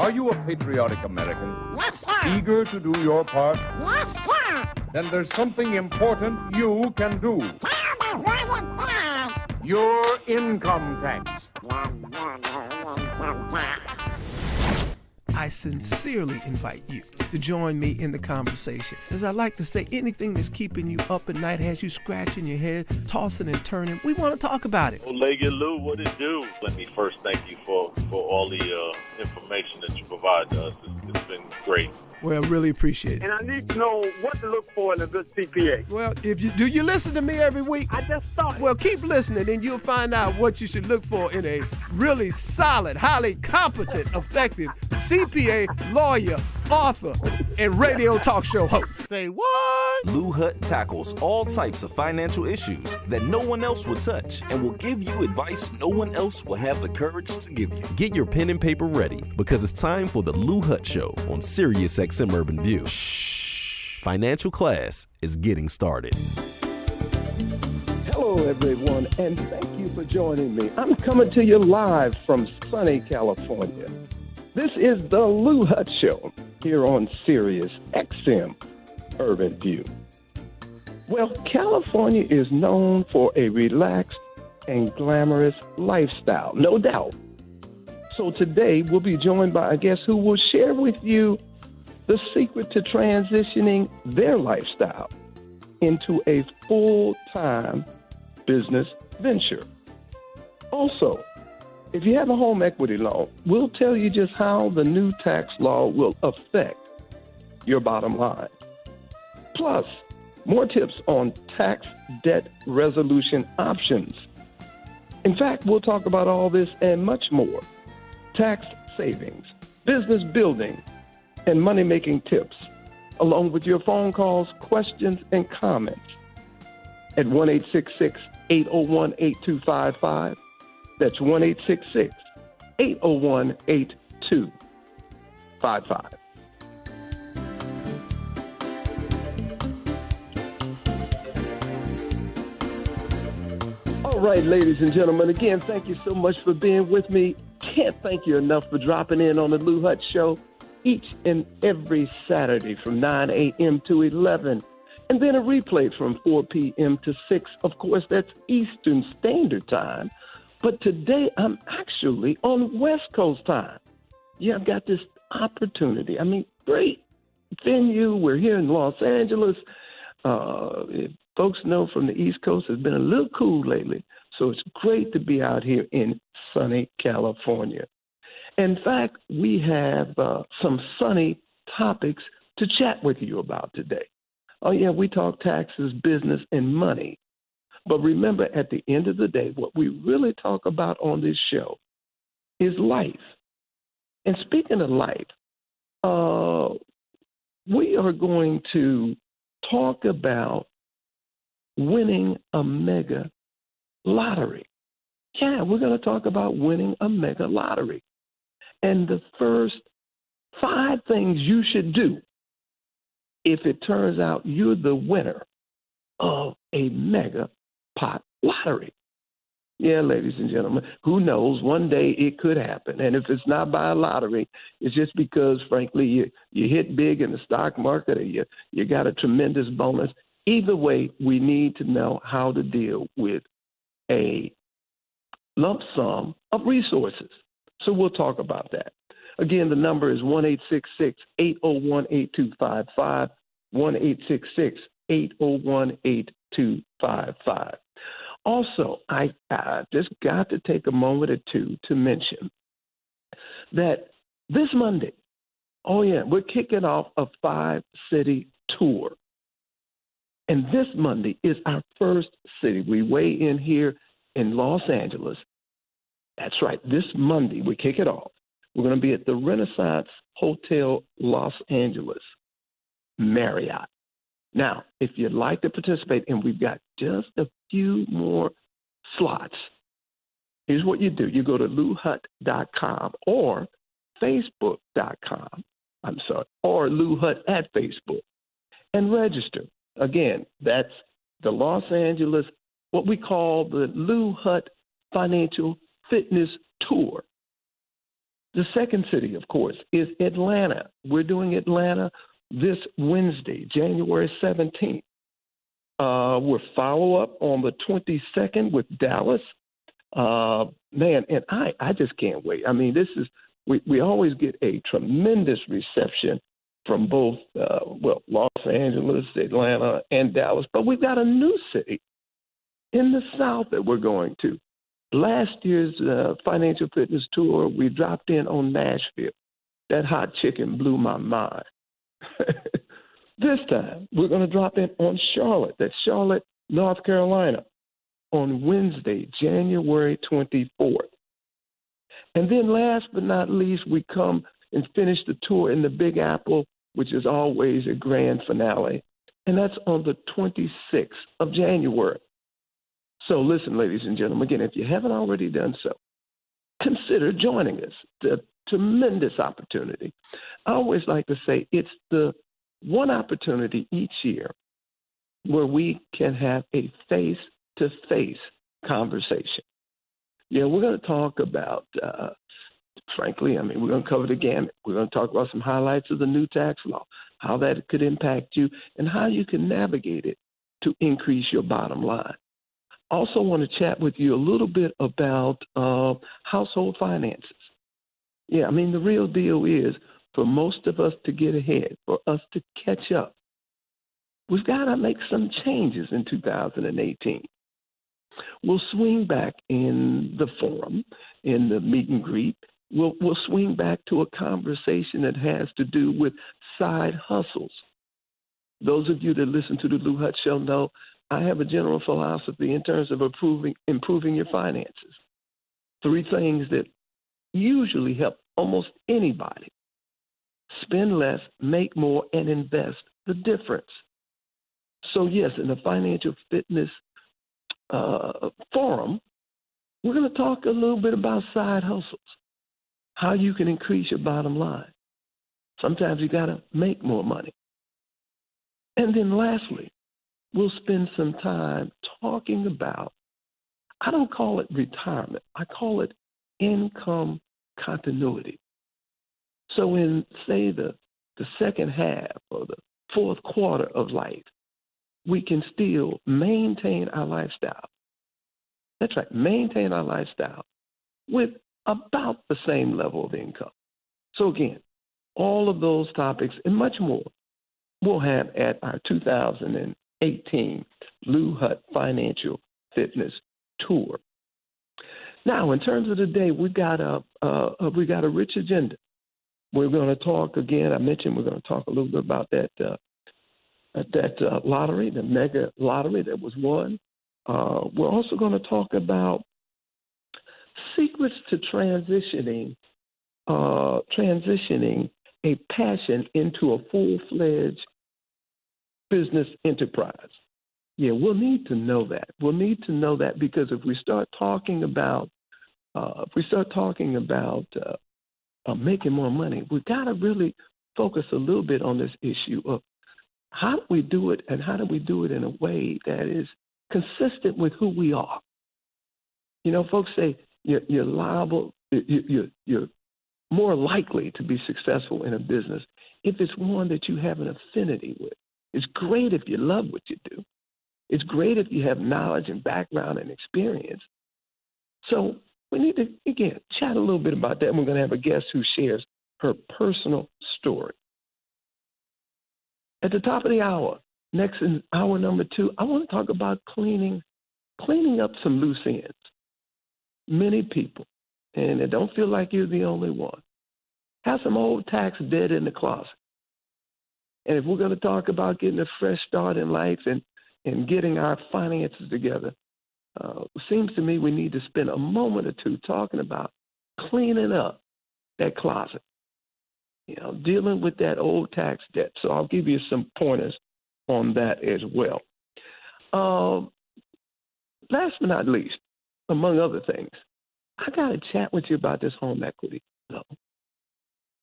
Are you a patriotic American? Yes, sir. Eager to do your part? Yes, sir. Then there's something important you can do. Tell me what it does. Your income tax. I sincerely invite you to join me in the conversation. As I like to say, anything that's keeping you up at night, has you scratching your head, tossing and turning, we want to talk about it. Legged Lou, what it do? Let me first thank you for all the information that you provide to us. It's been great. Well, I really appreciate it. And I need to know what to look for in a good CPA. Well, do you listen to me every week? I just started. Well, keep listening and you'll find out what you should look for in a really solid, highly competent, effective CPA, lawyer, author, and radio talk show host. Say what? Lou Hutt tackles all types of financial issues that no one else will touch and will give you advice no one else will have the courage to give you. Get your pen and paper ready because it's time for the Lou Hutt Show on Sirius XM Urban View. Shh. Financial class is getting started. Hello, everyone, and thank you for joining me. I'm coming to you live from sunny California. This is the Lou Hutt Show here on Sirius XM Urban View. Well, California is known for a relaxed and glamorous lifestyle, no doubt. So today we'll be joined by a guest who will share with you the secret to transitioning their lifestyle into a full-time business venture. Also, if you have a home equity loan, we'll tell you just how the new tax law will affect your bottom line. Plus, more tips on tax debt resolution options. In fact, we'll talk about all this and much more. Tax savings, business building, and money-making tips, along with your phone calls, questions, and comments at 1-866-801-8255. That's 1-866-801-8255. All right, ladies and gentlemen, again, thank you so much for being with me. Can't thank you enough for dropping in on the Lou Hutt Show each and every Saturday from 9 a.m. to 11, and then a replay from 4 p.m. to 6. Of course, that's Eastern Standard Time. But today, I'm actually on West Coast time. Yeah, I've got this opportunity. I mean, great venue. We're here in Los Angeles. If folks know from the East Coast, it's been a little cool lately. So it's great to be out here in sunny California. In fact, we have some sunny topics to chat with you about today. Oh, yeah, we talk taxes, business, and money. But remember, at the end of the day, what we really talk about on this show is life. And speaking of life, we are going to talk about winning a mega lottery. Yeah, we're going to talk about winning a mega lottery. And the first 5 things you should do if it turns out you're the winner of a mega pot lottery. Yeah, ladies and gentlemen, who knows? One day it could happen. And if it's not by a lottery, it's just because, frankly, you hit big in the stock market or you got a tremendous bonus. Either way, we need to know how to deal with a lump sum of resources. So we'll talk about that. Again, the number is 1-866-801-8255, 1-866-801-8255. Also, I just got to take a moment or two to mention that this Monday, we're kicking off a 5-city tour. And this Monday is our first city. We weigh in here in Los Angeles. That's right, this Monday we kick it off. We're going to be at the Renaissance Hotel Los Angeles Marriott. Now, if you'd like to participate, and we've got just a few more slots, here's what you do. You go to louhutt.com or facebook.com, or Lou Hutt at Facebook, and register. Again, that's the Los Angeles, what we call the Lou Hutt Financial Fitness Tour. The second city, of course, is Atlanta. We're doing Atlanta this Wednesday, January 17th. We'll follow up on the 22nd with Dallas. Man, and I just can't wait. I mean, we always get a tremendous reception from both, Los Angeles, Atlanta, and Dallas. But we've got a new city in the South that we're going to. Last year's financial fitness tour, we dropped in on Nashville. That hot chicken blew my mind. This time, we're going to drop in on Charlotte. That's Charlotte, North Carolina, on Wednesday, January 24th. And then last but not least, we come and finish the tour in the Big Apple, which is always a grand finale. And that's on the 26th of January. So listen, ladies and gentlemen, again, if you haven't already done so, consider joining us. It's a tremendous opportunity. I always like to say it's the one opportunity each year where we can have a face-to-face conversation. Yeah, we're going to talk about, frankly, I mean, we're going to cover the gamut. We're going to talk about some highlights of the new tax law, how that could impact you, and how you can navigate it to increase your bottom line. Also want to chat with you a little bit about household finances. Yeah, I mean, the real deal is for most of us to get ahead, for us to catch up, we've got to make some changes in 2018. We'll swing back in the forum, in the meet and greet. We'll swing back to a conversation that has to do with side hustles. Those of you that listen to the Lou Hutt Show know I have a general philosophy in terms of improving your finances. 3 things that usually help almost anybody: spend less, make more, and invest the difference. So yes, in the financial fitness forum, we're going to talk a little bit about side hustles, how you can increase your bottom line. Sometimes you got to make more money. And then lastly, we'll spend some time talking about, I don't call it retirement, I call it income continuity. So in, say, the second half or the fourth quarter of life, we can still maintain our lifestyle. That's right, maintain our lifestyle with about the same level of income. So again, all of those topics and much more we'll have at our 2018 Lou Hutt Financial Fitness Tour. Now, in terms of the day, we got a rich agenda. We're going to talk again. I mentioned we're going to talk a little bit about that lottery, the mega lottery that was won. We're also going to talk about secrets to transitioning a passion into a full-fledged business enterprise. Yeah, we'll need to know that. We'll need to know that because if we start talking about making more money, we've got to really focus a little bit on this issue of how do we do it, and how do we do it in a way that is consistent with who we are. You know, folks say you're liable, you're more likely to be successful in a business if it's one that you have an affinity with. It's great if you love what you do. It's great if you have knowledge and background and experience. So we need to, again, chat a little bit about that. And we're going to have a guest who shares her personal story. At the top of the hour, next in hour number 2, I want to talk about cleaning up some loose ends. Many people, and it don't feel like you're the only one, have some old tax debt in the closet. And if we're going to talk about getting a fresh start in life and getting our finances together, it seems to me we need to spend a moment or two talking about cleaning up that closet, you know, dealing with that old tax debt. So I'll give you some pointers on that as well. Last but not least, among other things, I got to chat with you about this home equity loan.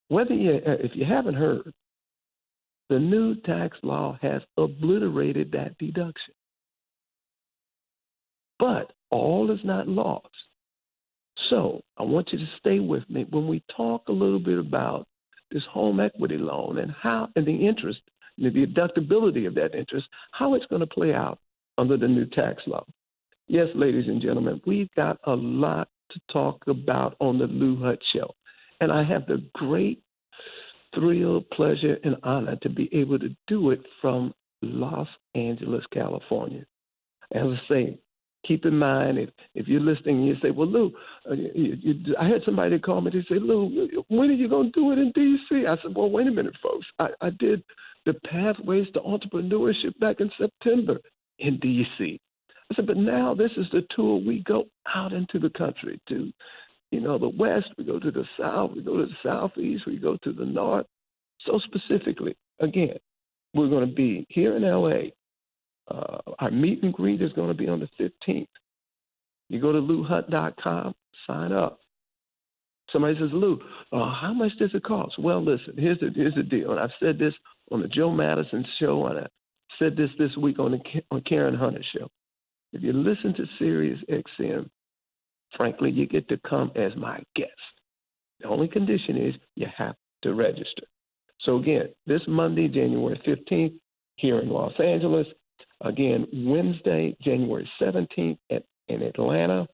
If you haven't heard, the new tax law has obliterated that deduction. But all is not lost. So I want you to stay with me when we talk a little bit about this home equity loan and how, and the interest, the deductibility of that interest, how it's going to play out under the new tax law. Yes, ladies and gentlemen, we've got a lot to talk about on the Lou Hutt Show. And I have the great thrill, pleasure, and honor to be able to do it from Los Angeles, California. As I say, keep in mind, if you're listening and you say, well, Lou, I had somebody call me, they say, Lou, when are you going to do it in D.C.? I said, well, wait a minute, folks. I did the Pathways to Entrepreneurship back in September in D.C. I said, but now this is the tour. We go out into the country to, the West, we go to the South, we go to the Southeast, we go to the North. So specifically, again, we're going to be here in L.A. Our meet and greet is going to be on the 15th. You go to LouHutt.com, sign up. Somebody says, Lou, how much does it cost? Well, listen, here's the deal. And I've said this on the Joe Madison show, and I said this week on Karen Hunter's show. If you listen to Sirius XM, frankly, you get to come as my guest. The only condition is you have to register. So again, this Monday, January 15th, here in Los Angeles. Again, Wednesday, January 17th in Atlanta.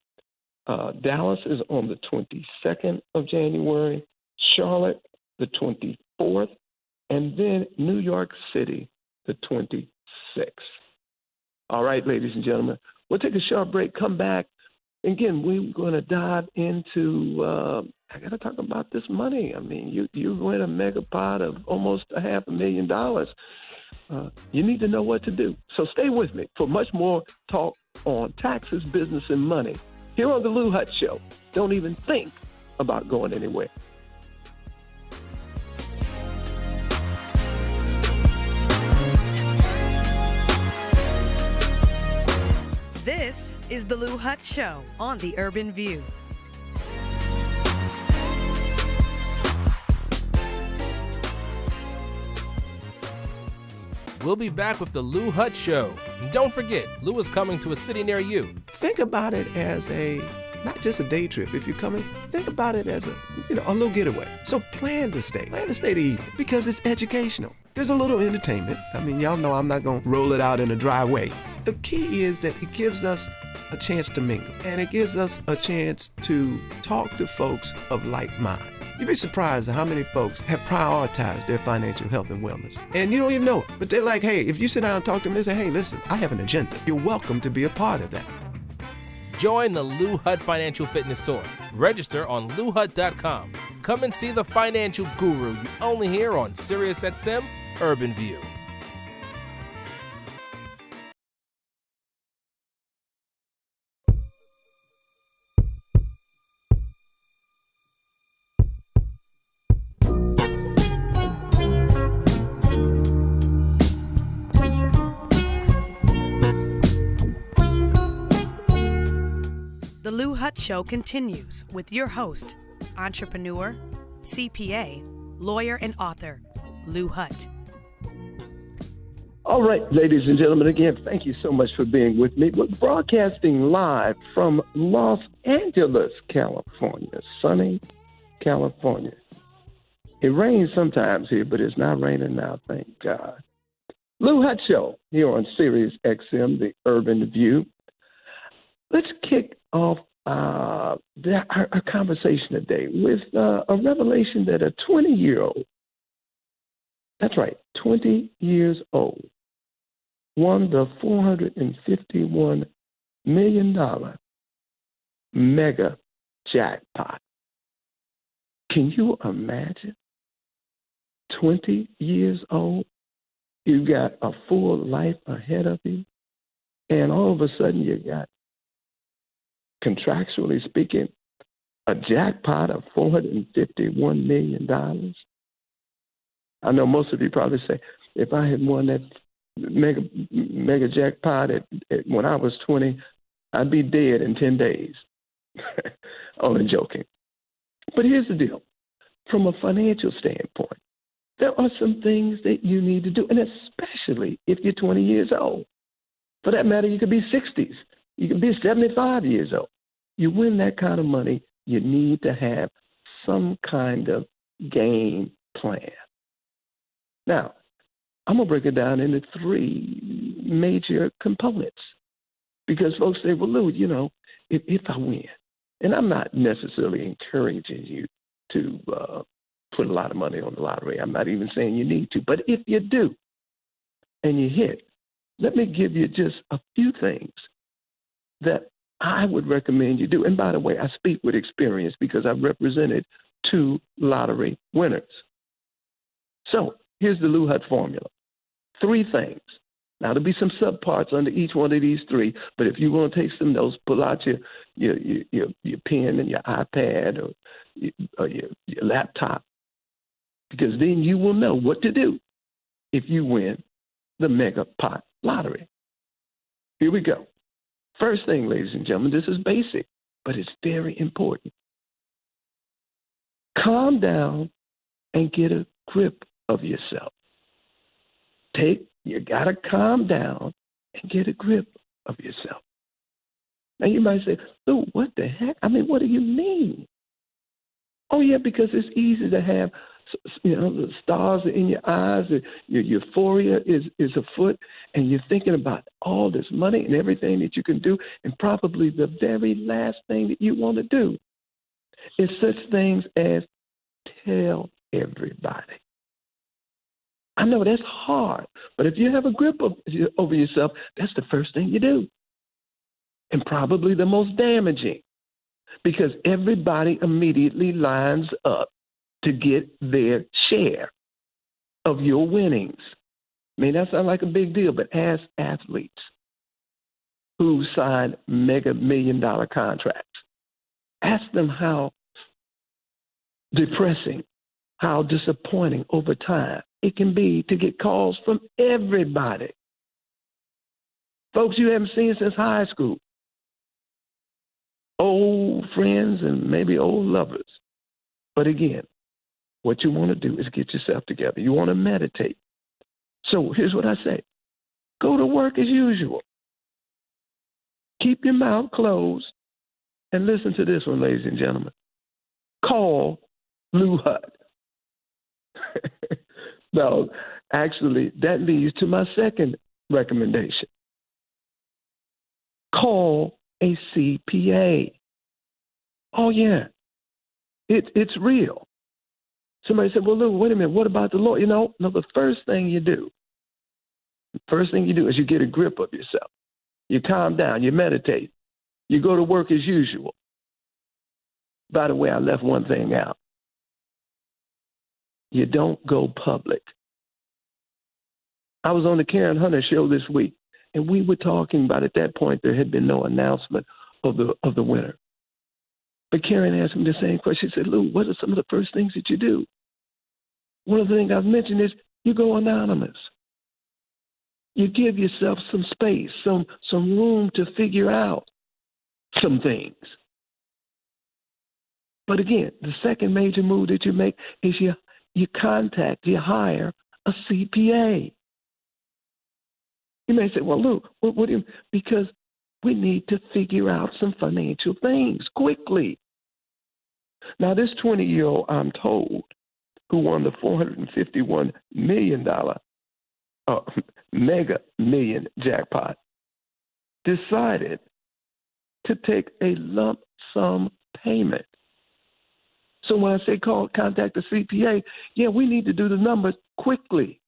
Dallas is on the 22nd of January. Charlotte, the 24th. And then New York City, the 26th. All right, ladies and gentlemen, we'll take a short break, come back. Again, we're going to dive into, I got to talk about this money. I mean, you win a mega pot of almost $500,000. You need to know what to do. So stay with me for much more talk on taxes, business, and money here on the Lou Hutt Show. Don't even think about going anywhere. This is the Lou Hutt Show on the Urban View. We'll be back with the Lou Hutt Show. And don't forget, Lou is coming to a city near you. Think about it as not just a day trip. If you're coming, think about it as a little getaway. So plan to stay the evening because it's educational. There's a little entertainment. I mean, y'all know I'm not going to roll it out in a dry way. The key is that it gives us a chance to mingle, and it gives us a chance to talk to folks of like mind. You'd be surprised at how many folks have prioritized their financial health and wellness. And you don't even know it, but they're like, hey, if you sit down and talk to them, they say, hey, listen, I have an agenda. You're welcome to be a part of that. Join the Lou Hutt Financial Fitness Tour. Register on LouHutt.com. Come and see the financial guru you only hear on SiriusXM Urban View. The Lou Hutt Show continues with your host, entrepreneur, CPA, lawyer, and author, Lou Hutt. All right, ladies and gentlemen, again, thank you so much for being with me. We're broadcasting live from Los Angeles, California, sunny California. It rains sometimes here, but it's not raining now, thank God. Lou Hutt Show here on Sirius XM, the Urban View. Let's kick off our conversation today with a revelation that a 20-year-old, that's right, 20 years old, won the $451 million mega jackpot. Can you imagine? 20 years old, you got a full life ahead of you, and all of a sudden you got, contractually speaking, a jackpot of $451 million. I know most of you probably say, if I had won that mega jackpot when I was 20, I'd be dead in 10 days. Only joking. But here's the deal. From a financial standpoint, there are some things that you need to do, and especially if you're 20 years old. For that matter, you could be 60s. You could be 75 years old. You win that kind of money, you need to have some kind of game plan. Now, I'm going to break it down into three major components because folks say, well, Lou, you know, if I win, and I'm not necessarily encouraging you to put a lot of money on the lottery. I'm not even saying you need to. But if you do and you hit, let me give you just a few things that I would recommend you do. And by the way, I speak with experience because I've represented 2 lottery winners. So here's the Lou Hutt formula. 3 things. Now, there'll be some subparts under each one of these 3, but if you want to take some notes, pull out your pen and your iPad or your laptop, because then you will know what to do if you win the Mega Pot Lottery. Here we go. First thing, ladies and gentlemen, this is basic, but it's very important. Calm down and get a grip of yourself. You got to calm down and get a grip of yourself. Now, you might say, Lou, what the heck? I mean, what do you mean? Oh, yeah, because it's easy to have, you know, the stars are in your eyes, your euphoria is afoot, and you're thinking about all this money and everything that you can do, and probably the very last thing that you want to do is such things as tell everybody. I know that's hard, but if you have a grip over yourself, that's the first thing you do. And probably the most damaging, because everybody immediately lines up to get their share of your winnings. May not sound like a big deal, but ask athletes who sign mega million-dollar contracts. Ask them how depressing, how disappointing over time it can be to get calls from everybody. Folks you haven't seen since high school. Old friends and maybe old lovers. But again, what you want to do is get yourself together. You want to meditate. So here's what I say. Go to work as usual. Keep your mouth closed. And listen to this one, ladies and gentlemen. Call Lou Hutt. No, actually, that leads to my second recommendation. Call a CPA. Oh, yeah. It's real. Somebody said, well, Lou, wait a minute. What about the law? No, the first thing you do is you get a grip of yourself. You calm down. You meditate. You go to work as usual. By the way, I left one thing out. You don't go public. I was on the Karen Hunter show this week, and we were talking about, at that point, there had been no announcement of the winner. But Karen asked me the same question. She said, Lou, what are some of the first things that you do? One of the things I've mentioned is you go anonymous. You give yourself some space, some room to figure out some things. But again, the second major move that you make is you hire a CPA. You may say, well, Lou, what do you, because we need to figure out some financial things quickly. Now, this 20-year-old, I'm told, who won the $451 million mega million jackpot, decided to take a lump sum payment. So when I say contact the CPA, yeah, we need to do the numbers quickly.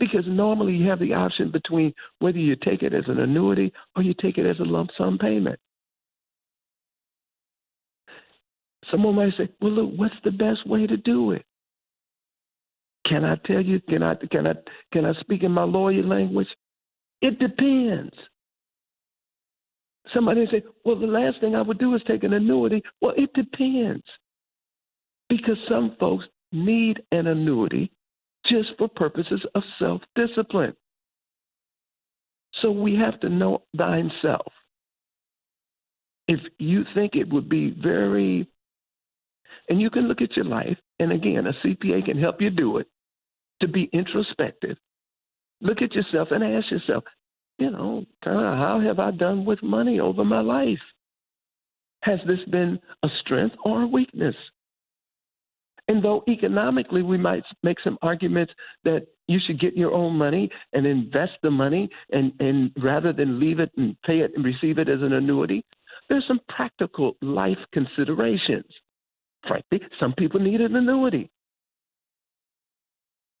Because normally you have the option between whether you take it as an annuity or you take it as a lump sum payment. Someone might say, well, look, what's the best way to do it? Can I tell you, can I speak in my lawyer language? It depends. Somebody say, well, the last thing I would do is take an annuity. Well, it depends. Because some folks need an annuity just for purposes of self-discipline. So we have to know thyself. If you think it would be very, and you can look at your life, and again, a CPA can help you do it, to be introspective. Look at yourself and ask yourself, how have I done with money over my life? Has this been a strength or a weakness? And though economically we might make some arguments that you should get your own money and invest the money and rather than leave it and pay it and receive it as an annuity, there's some practical life considerations. Frankly, some people need an annuity.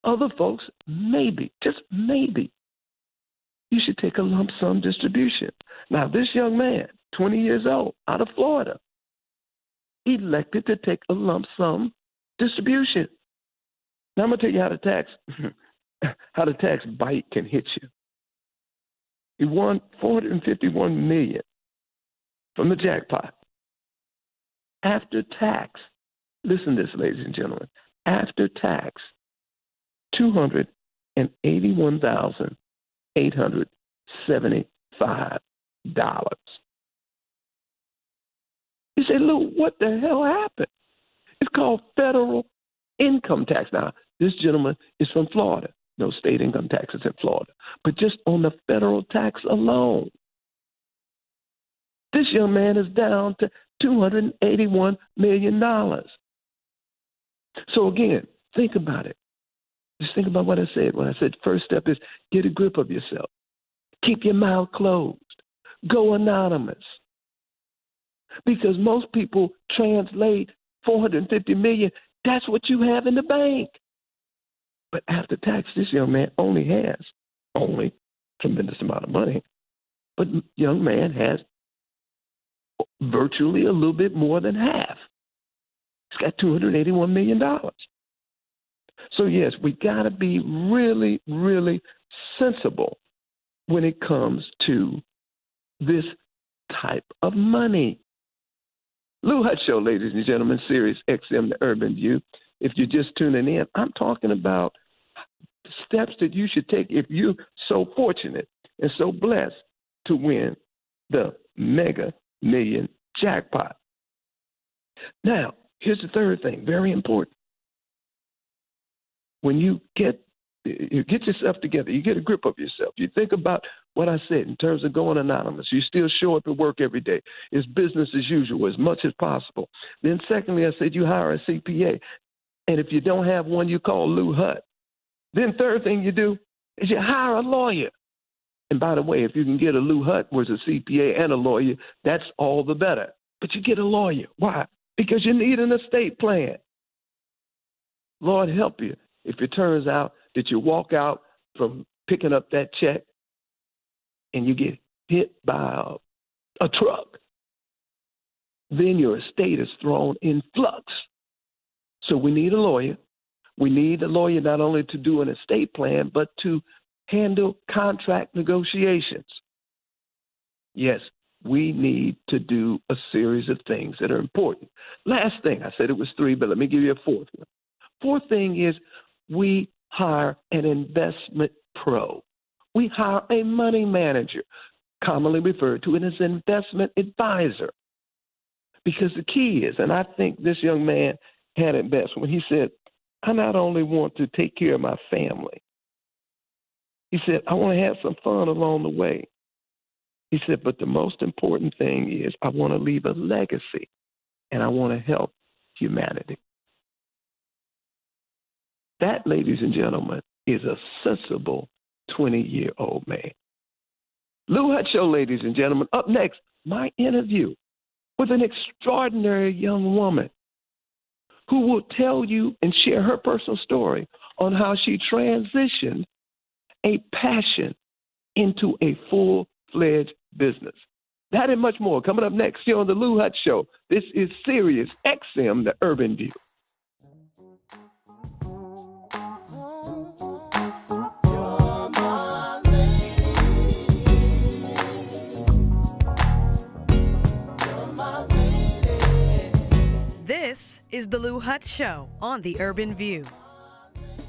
Other folks, maybe, just maybe, you should take a lump sum distribution. Now, this young man, 20 years old, out of Florida, elected to take a lump sum distribution. Now, I'm going to tell you how the tax bite can hit you. He won $451 million from the jackpot. After tax, listen to this, ladies and gentlemen, after tax, $281,875. You say, Lou, what the hell happened? It's called federal income tax. Now, this gentleman is from Florida. No state income taxes in Florida. But just on the federal tax alone, this young man is down to $281 million. So again, think about it. Just think about what I said. When I said first step is get a grip of yourself. Keep your mouth closed. Go anonymous. Because most people translate $450 million. That's what you have in the bank. But after tax, this young man only tremendous amount of money. But young man has virtually a little bit more than half. He's got $281 million. So yes, we got to be really, really sensible when it comes to this type of money. Lou Hutt Show, ladies and gentlemen, Sirius XM, the Urban View. If you're just tuning in, I'm talking about steps that you should take if you're so fortunate and so blessed to win the Mega Million jackpot. Now, here's the third thing, very important. When you get yourself together, you get a grip of yourself, you think about what I said in terms of going anonymous. You still show up at work every day. It's business as usual as much as possible. Then secondly, I said you hire a CPA. And if you don't have one, you call Lou Hutt. Then third thing you do is you hire a lawyer. And by the way, if you can get a Lou Hutt who's a CPA and a lawyer, that's all the better. But you get a lawyer. Why? Because you need an estate plan. Lord help you if it turns out that you walk out from picking up that check and you get hit by a truck. Then your estate is thrown in flux. So we need a lawyer. We need a lawyer not only to do an estate plan, but to handle contract negotiations. Yes, we need to do a series of things that are important. Last thing, I said it was 3, but let me give you a fourth one. Fourth thing is we hire an investment pro. We hire a money manager, commonly referred to as an investment advisor. Because the key is, and I think this young man had it best when he said, I not only want to take care of my family, he said, I want to have some fun along the way. He said, but the most important thing is I want to leave a legacy and I want to help humanity. That, ladies and gentlemen, is a sensible 20-year-old man. Lou Hutt Show, ladies and gentlemen. Up next, my interview with an extraordinary young woman who will tell you and share her personal story on how she transitioned a passion into a full-fledged business. That and much more coming up next here on the Lou Hutt Show. This is Sirius XM, the Urban View. This is the Lou Hutt Show on the Urban View.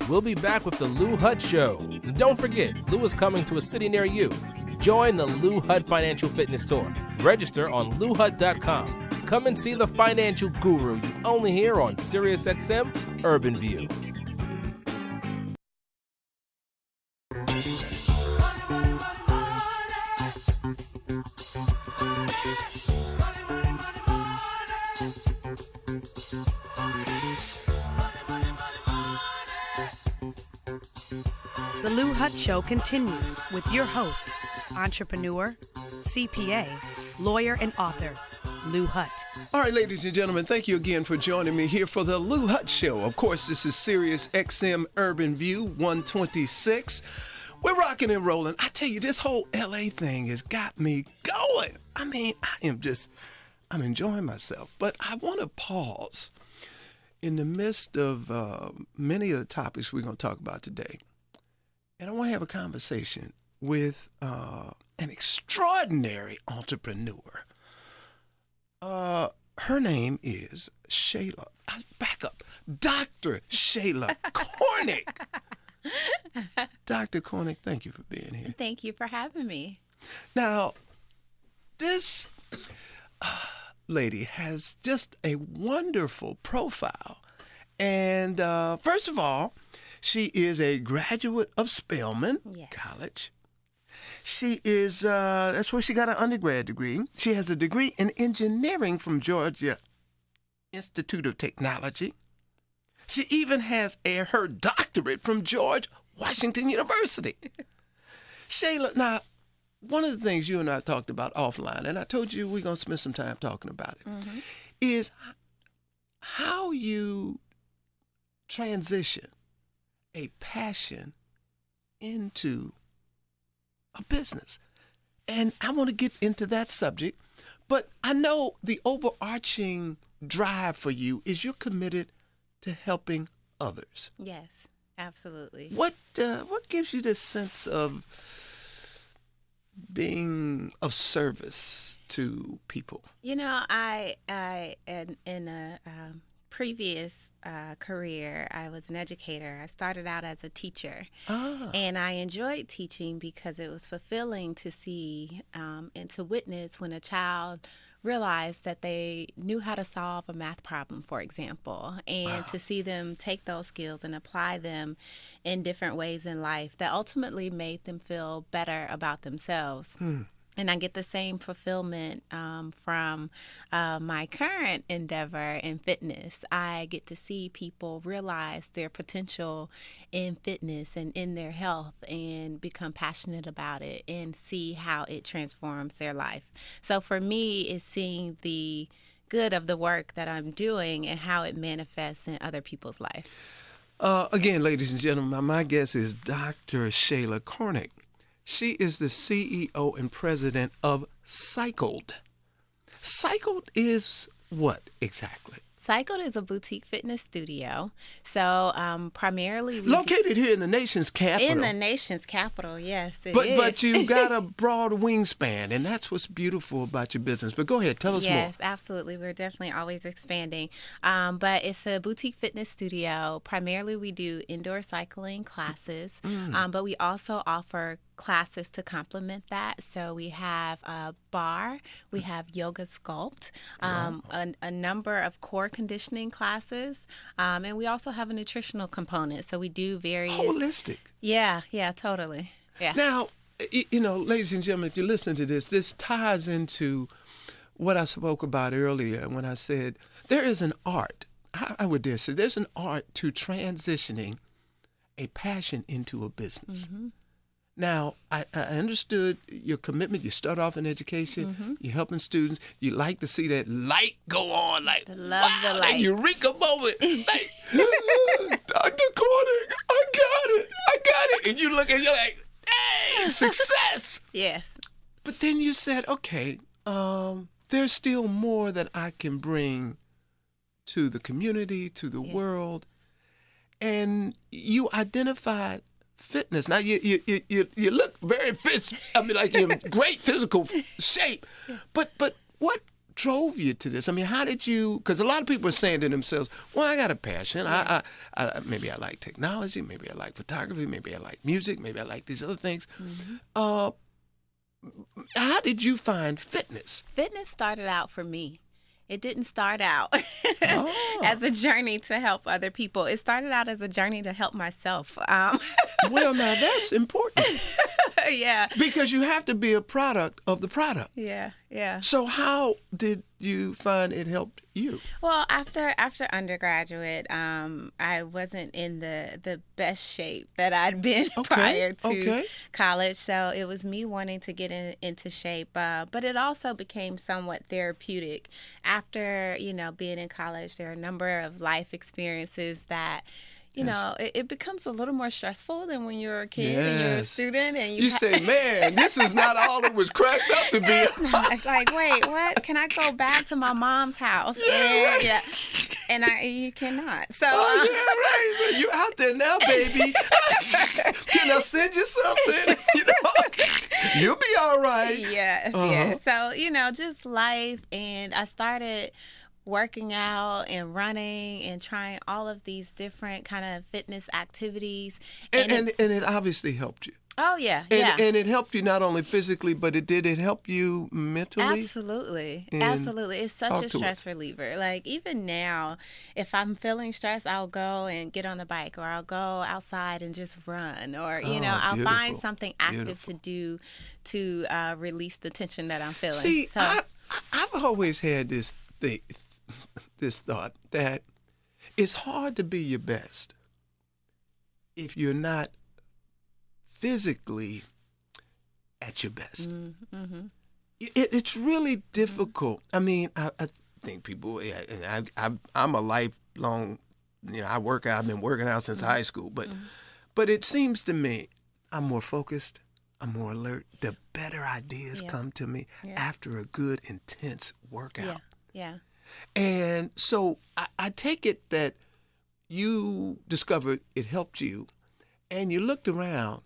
We'll be back with the Lou Hutt Show. And don't forget, Lou is coming to a city near you. Join the Lou Hutt Financial Fitness Tour. Register on LouHutt.com. Come and see the financial guru you only hear on Sirius XM Urban View. The Lou Hutt Show continues with your host, entrepreneur, CPA, lawyer, and author, Lou Hutt. All right, ladies and gentlemen, thank you again for joining me here for the Lou Hutt Show. Of course, this is Sirius XM Urban View 126. We're rocking and rolling. I tell you, this whole LA thing has got me going. I mean, I'm enjoying myself. But I want to pause in the midst of many of the topics we're going to talk about today. And I want to have a conversation with an extraordinary entrepreneur. Her name is Shayla. Back up. Dr. Shayla Cornick. Dr. Cornick, thank you for being here. Thank you for having me. Now, this lady has just a wonderful profile. And first of all, she is a graduate of Spelman College. She is, that's where she got an undergrad degree. She has a degree in engineering from Georgia Institute of Technology. She even has her doctorate from George Washington University. Shayla, now, one of the things you and I talked about offline, and I told you we're going to spend some time talking about it, is how you transition a passion into a business. And I want to get into that subject, but I know the overarching drive for you is you're committed to helping others. Yes, absolutely. What gives you this sense of being of service to people? You know, I in a previous career, I was an educator. I started out as a teacher, and I enjoyed teaching because it was fulfilling to see and to witness when a child realized that they knew how to solve a math problem, for example, and to see them take those skills and apply them in different ways in life that ultimately made them feel better about themselves. And I get the same fulfillment from my current endeavor in fitness. I get to see people realize their potential in fitness and in their health and become passionate about it and see how it transforms their life. So for me, it's seeing the good of the work that I'm doing and how it manifests in other people's life. Again, ladies and gentlemen, my guest is Dr. Shayla Cornick. She is the CEO and president of CYCLED. CYCLED is what exactly? CYCLED is a boutique fitness studio. So primarily located here in the nation's capital. In the nation's capital, yes, it is. But But you've got a broad wingspan, and that's what's beautiful about your business. But go ahead, tell us more. Yes, absolutely. We're definitely always expanding. But it's a boutique fitness studio. Primarily we do indoor cycling classes, but we also offer classes to complement that. So we have a bar, we have yoga sculpt, a number of core conditioning classes, and we also have a nutritional component. So we do various holistic. Yeah, totally. Yeah. Now, you know, ladies and gentlemen, if you're listening to this ties into what I spoke about earlier when I said there is an art. I would dare say there's an art to transitioning a passion into a business. Now, I understood your commitment. You start off in education. You're helping students. You like to see that light go on, like, love the light. That eureka moment. Like, Dr. Cornick, I got it. And you look at it, you're like, hey, success. Yes. But then you said, okay, there's still more that I can bring to the community, to the world. And you identified fitness. Now you look very fit. I mean, like you're in great physical shape. But what drove you to this? I mean, how did you? Because a lot of people are saying to themselves, "Well, I got a passion. I maybe I like technology. Maybe I like photography. Maybe I like music. Maybe I like these other things." How did you find fitness? Fitness started out for me. It didn't start out as a journey to help other people. It started out as a journey to help myself. Well, now that's important. Yeah. Because you have to be a product of the product. Yeah. Yeah. So how did you find it helped you? Well, after undergraduate, I wasn't in the best shape that I'd been prior to college. So it was me wanting to get into shape. But it also became somewhat therapeutic. After, being in college, there are a number of life experiences that it becomes a little more stressful than when you're a kid and you're a student. And you say, man, this is not all it was cracked up to be. It's like, wait, what? Can I go back to my mom's house? And you cannot. So, right. You out there now, baby. Can I send you something? You'll be all right. Yes, yes. So, just life. And I started working out and running and trying all of these different kind of fitness activities. And it obviously helped you. Oh, yeah. And it helped you not only physically, but did it help you mentally? Absolutely. Absolutely. It's such a stress reliever. Like, even now, if I'm feeling stressed, I'll go and get on the bike, or I'll go outside and just run, or, I'll find something active to do to release the tension that I'm feeling. See, I've always had this thought that it's hard to be your best if you're not physically at your best. Mm-hmm. It's really difficult. I mean, I think people, and I'm a lifelong, I work out. I've been working out since high school, but it seems to me I'm more focused, I'm more alert. The better ideas come to me after a good, intense workout. Yeah. And so I take it that you discovered it helped you, and you looked around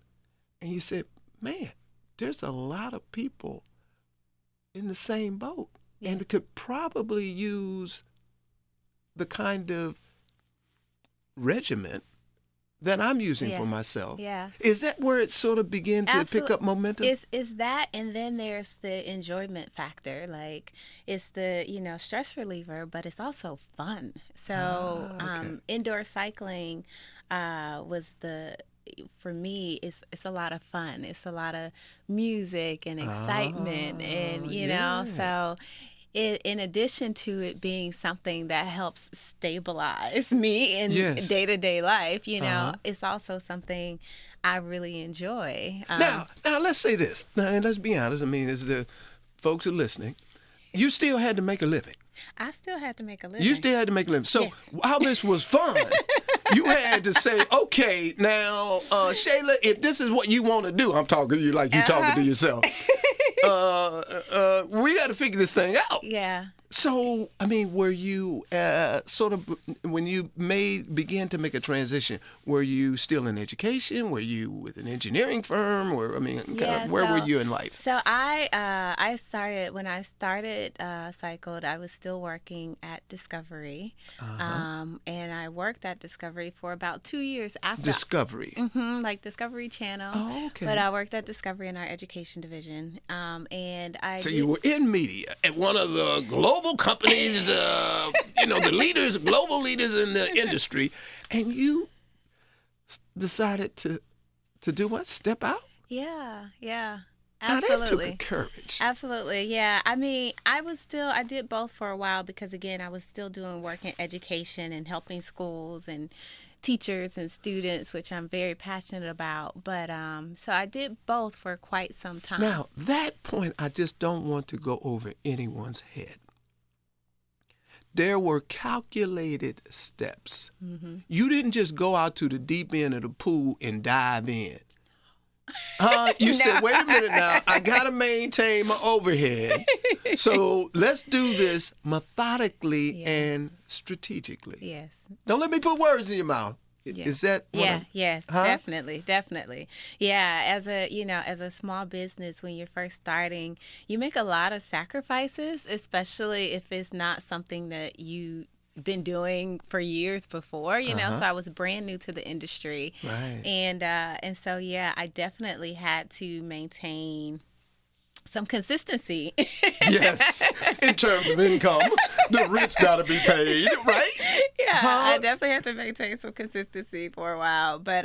and you said, man, there's a lot of people in the same boat and could probably use the kind of regimen that I'm using for myself. Yeah. Is that where it sort of began to pick up momentum? It's that, and then there's the enjoyment factor. Like, it's the, stress reliever, but it's also fun. So indoor cycling was for me, it's a lot of fun. It's a lot of music and excitement, and, so in addition to it being something that helps stabilize me in day-to-day life, it's also something I really enjoy. Now let's say this. Now, and let's be honest. I mean, as the folks are listening, you still had to make a living. I still had to make a living. You still had to make a living. So while this was fun, you had to say, okay, now, Shayla, if this is what you want to do, I'm talking to you like you're talking to yourself. We got to figure this thing out. Yeah. So, I mean, were you sort of, when you began to make a transition, were you still in education? Were you with an engineering firm? Where were you in life? So I started, when I started CYCLED, I was still working at Discovery. And I worked at Discovery for about 2 years after. Discovery? Like Discovery Channel. Oh, okay. But I worked at Discovery in our education division. So you were in media at one of the global companies, the leaders, global leaders in the industry, and you decided to do what? Step out? Yeah. Absolutely. Now that took courage. Absolutely, yeah. I mean, I did both for a while because, again, I was still doing work in education and helping schools and teachers and students, which I'm very passionate about. But so I did both for quite some time. Now, that point, I just don't want to go over anyone's head. There were calculated steps. You didn't just go out to the deep end of the pool and dive in. You said, wait a minute now, I got to maintain my overhead. So let's do this methodically and strategically. Yes. Don't let me put words in your mouth. Is that what yes, definitely. Yeah, as a small business, when you're first starting, you make a lot of sacrifices, especially if it's not something that you been doing for years before, so I was brand new to the industry. Right. And so I definitely had to maintain some consistency. Yes, in terms of income, the rich got to be paid, right? Yeah, Huh? I definitely had to maintain some consistency for a while, but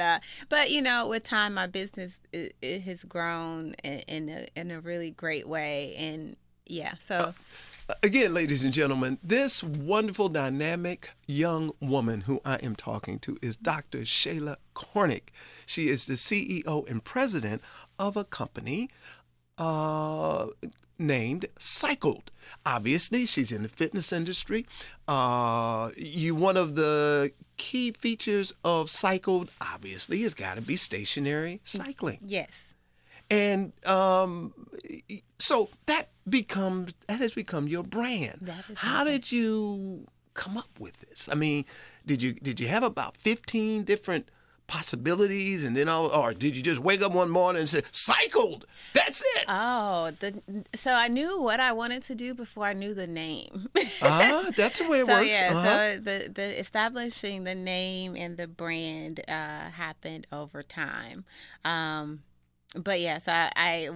with time, my business it has grown in a really great way, and yeah, so. Again, ladies and gentlemen, this wonderful, dynamic young woman who I am talking to is Dr. Shayla Cornick. She is the CEO and president of a company named CYCLED. Obviously, she's in the fitness industry. One of the key features of CYCLED, obviously, has got to be stationary cycling. Yes. And so that has become your brand. How did you come up with this? I mean, did you have about 15 different possibilities, and then or did you just wake up one morning and say, "CYCLED, that's it"? Oh, so I knew what I wanted to do before I knew the name. That's the way it works. Yeah, so the establishing the name and the brand happened over time. But yes, I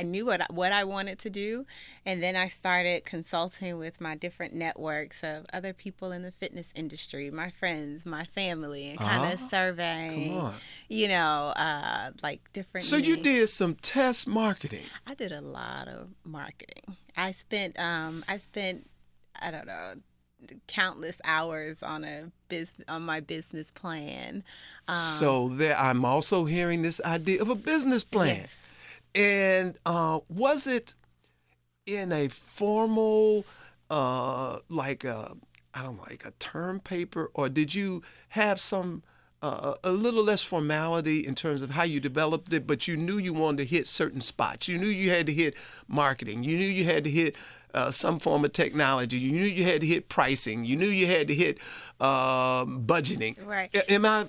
knew what I wanted to do, and then I started consulting with my different networks of other people in the fitness industry, my friends, my family, and kind of surveying, like different. So you did some test marketing. I did a lot of marketing. I spent I don't know, countless hours on my business plan. So I'm also hearing this idea of a business plan. Yes. And was it in a formal, like a term paper, or did you have some a little less formality in terms of how you developed it, but you knew you wanted to hit certain spots? You knew you had to hit marketing. You knew you had to hit some form of technology. You knew you had to hit pricing. You knew you had to hit budgeting. Right. Am I?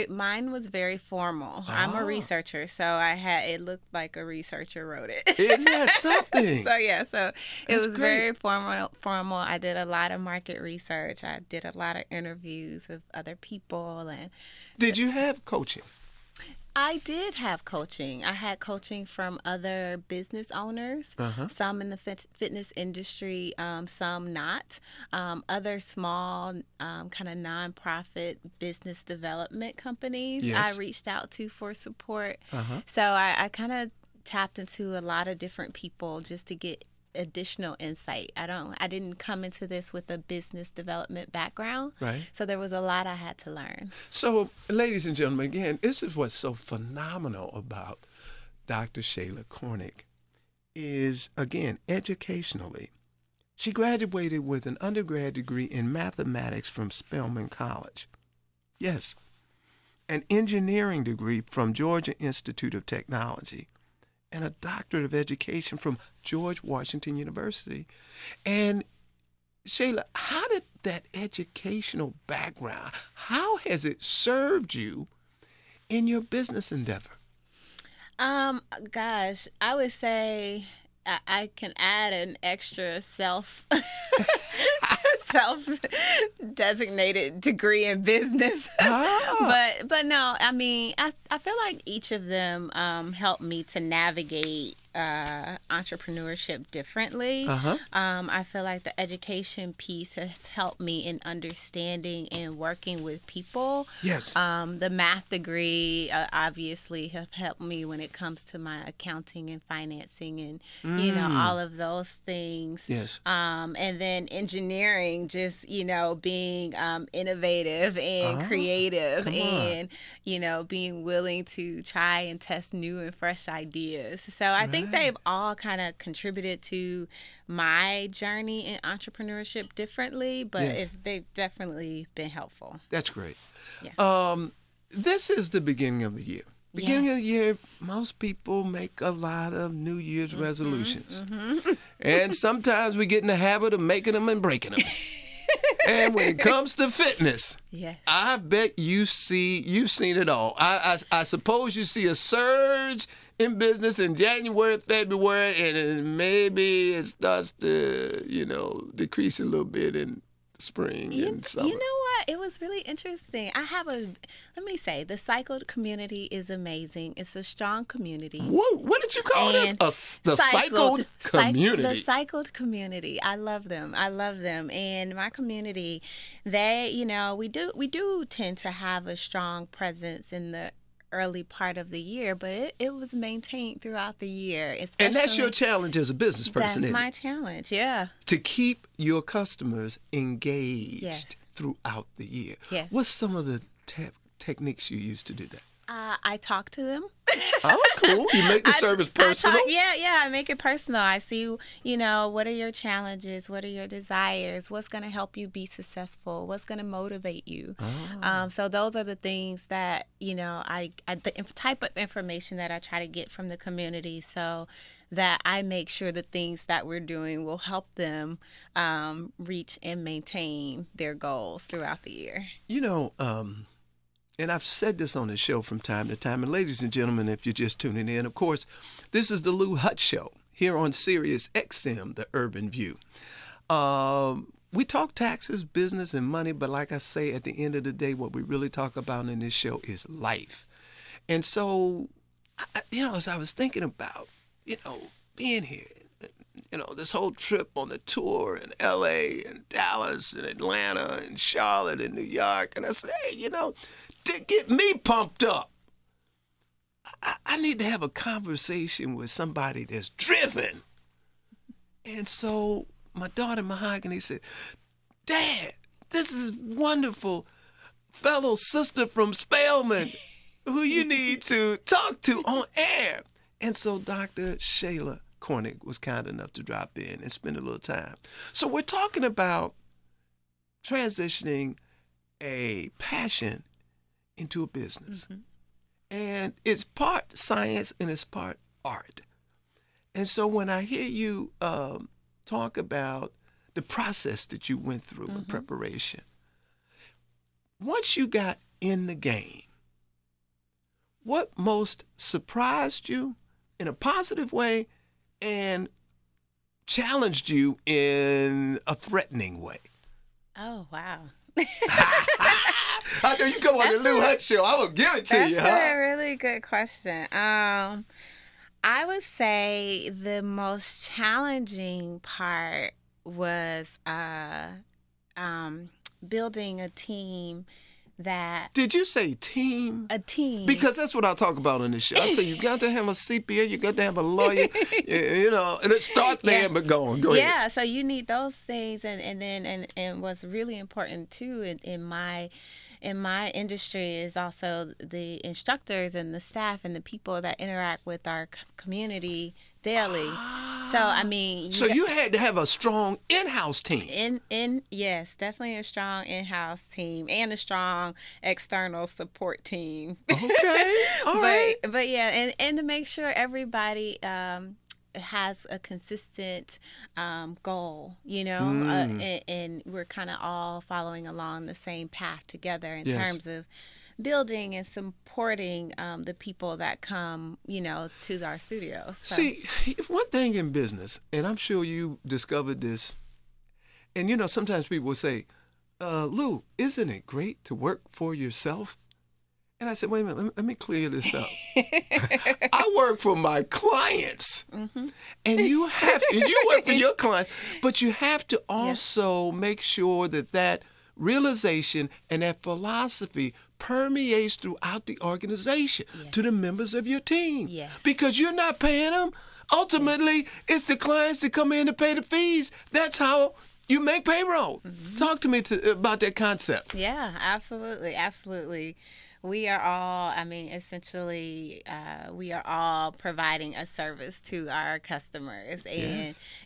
Mine was very formal. I'm a researcher, so it looked like a researcher wrote it. Isn't that something? So it was great. very formal. I did a lot of market research. I did a lot of interviews with other people. And did you have coaching? I did have coaching. I had coaching from other business owners, some in the fitness industry, some not. Other small kind of nonprofit business development companies I reached out to for support. So I kind of tapped into a lot of different people just to get additional insight. I didn't come into this with a business development background. Right. So there was a lot I had to learn. So, ladies and gentlemen, again, this is what's so phenomenal about Dr. Shayla Cornick is, again, educationally. She graduated with an undergrad degree in mathematics from Spelman College. Yes. An engineering degree from Georgia Institute of Technology, and a doctorate of education from George Washington University. And Shayla, how did that educational background, how has it served you in your business endeavor? Gosh, I would say I can add an extra self-designated degree in business. But no, I mean, I feel like each of them helped me to navigate entrepreneurship differently. I feel like the education piece has helped me in understanding and working with people. Yes. The math degree obviously have helped me when it comes to my accounting and financing and all of those things. Yes. And then engineering, just being innovative and creative and being willing to try and test new and fresh ideas. So I think they've all kind of contributed to my journey in entrepreneurship differently, but they've definitely been helpful. That's great. Yeah. This is the beginning of the year. Beginning of the year, most people make a lot of New Year's resolutions. And sometimes we get in the habit of making them and breaking them. And when it comes to fitness, I bet you've seen it all. I suppose you see a surge in business in January, February, and then maybe it starts to, decrease a little bit in spring and summer. You know what? it was really interesting. Let me say, the CYCLED community is amazing. It's a strong community. What did you call this? The CYCLED community? The CYCLED community. I love them. And my community, we do tend to have a strong presence in the early part of the year, but it was maintained throughout the year. And that's your challenge as a business person, That's my challenge, yeah. To keep your customers engaged throughout the year. Yes. What's some of the techniques you use to do that? I talk to them. Oh, cool. You make the service personal? I make it personal. I see, what are your challenges? What are your desires? What's going to help you be successful? What's going to motivate you? Oh. So those are the things that, the type of information that I try to get from the community so that I make sure the things that we're doing will help them reach and maintain their goals throughout the year. And I've said this on the show from time to time. And ladies and gentlemen, if you're just tuning in, of course, this is the Lou Hutt Show here on Sirius XM, The Urban View. We talk taxes, business, and money, but like I say, at the end of the day, what we really talk about in this show is life. And so, as I was thinking about, being here, this whole trip on the tour in L.A. and Dallas and Atlanta and Charlotte and New York, and I said, hey, to get me pumped up, I need to have a conversation with somebody that's driven. And so my daughter Mahogany said, Dad, this is wonderful fellow sister from Spelman who you need to talk to on air. And so Dr. Shayla Cornick was kind enough to drop in and spend a little time. So we're talking about transitioning a passion into a business. Mm-hmm. And it's part science and it's part art. And so when I hear you talk about the process that you went through in preparation, once you got in the game, what most surprised you in a positive way and challenged you in a threatening way? Oh, wow. I know you come on the Lou Hutt Show. I will give it to you. That's a really good question. I would say the most challenging part was building a team that... Did you say team? A team. Because that's what I talk about on this show. I say you got to have a CPA, you got to have a lawyer, and it starts there, but go ahead. Yeah, so you need those things, and what's really important too in my industry is also the instructors and the staff and the people that interact with our community daily. So you had to have a strong in-house team. Yes, definitely a strong in-house team and a strong external support team. Okay, all right. But yeah, and to make sure everybody has a consistent goal, and we're kind of all following along the same path together in terms of building and supporting the people that come, to our studios. So. See, one thing in business, and I'm sure you discovered this, and sometimes people will say, Lou, isn't it great to work for yourself? And I said, wait a minute, let me clear this up. I work for my clients, and you work for your clients, but you have to also make sure that realization and that philosophy permeates throughout the organization to the members of your team. Yes. Because you're not paying them. Ultimately, it's the clients that come in to pay the fees. That's how you make payroll. Talk to me about that concept. Yeah, absolutely, absolutely. We are all, essentially, we are all providing a service to our customers.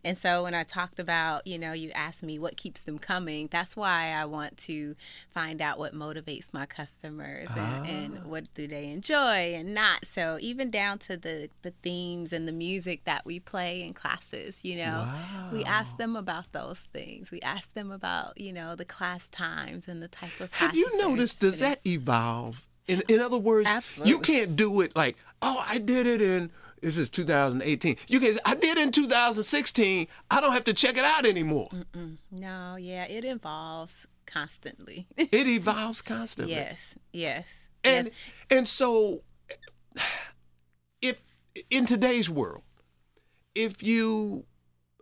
And so when I talked about, you asked me what keeps them coming, that's why I want to find out what motivates my customers and what do they enjoy and not. So even down to the themes and the music that we play in classes, we ask them about those things. We ask them about, the class times and the type of classes. Have you noticed, does that evolve? In other words, Absolutely. You can't do it like, I did it in, this is 2018. You can say, I did in 2016. I don't have to check it out anymore. No, yeah, it evolves constantly. It evolves constantly. Yes. And so, if in today's world, if you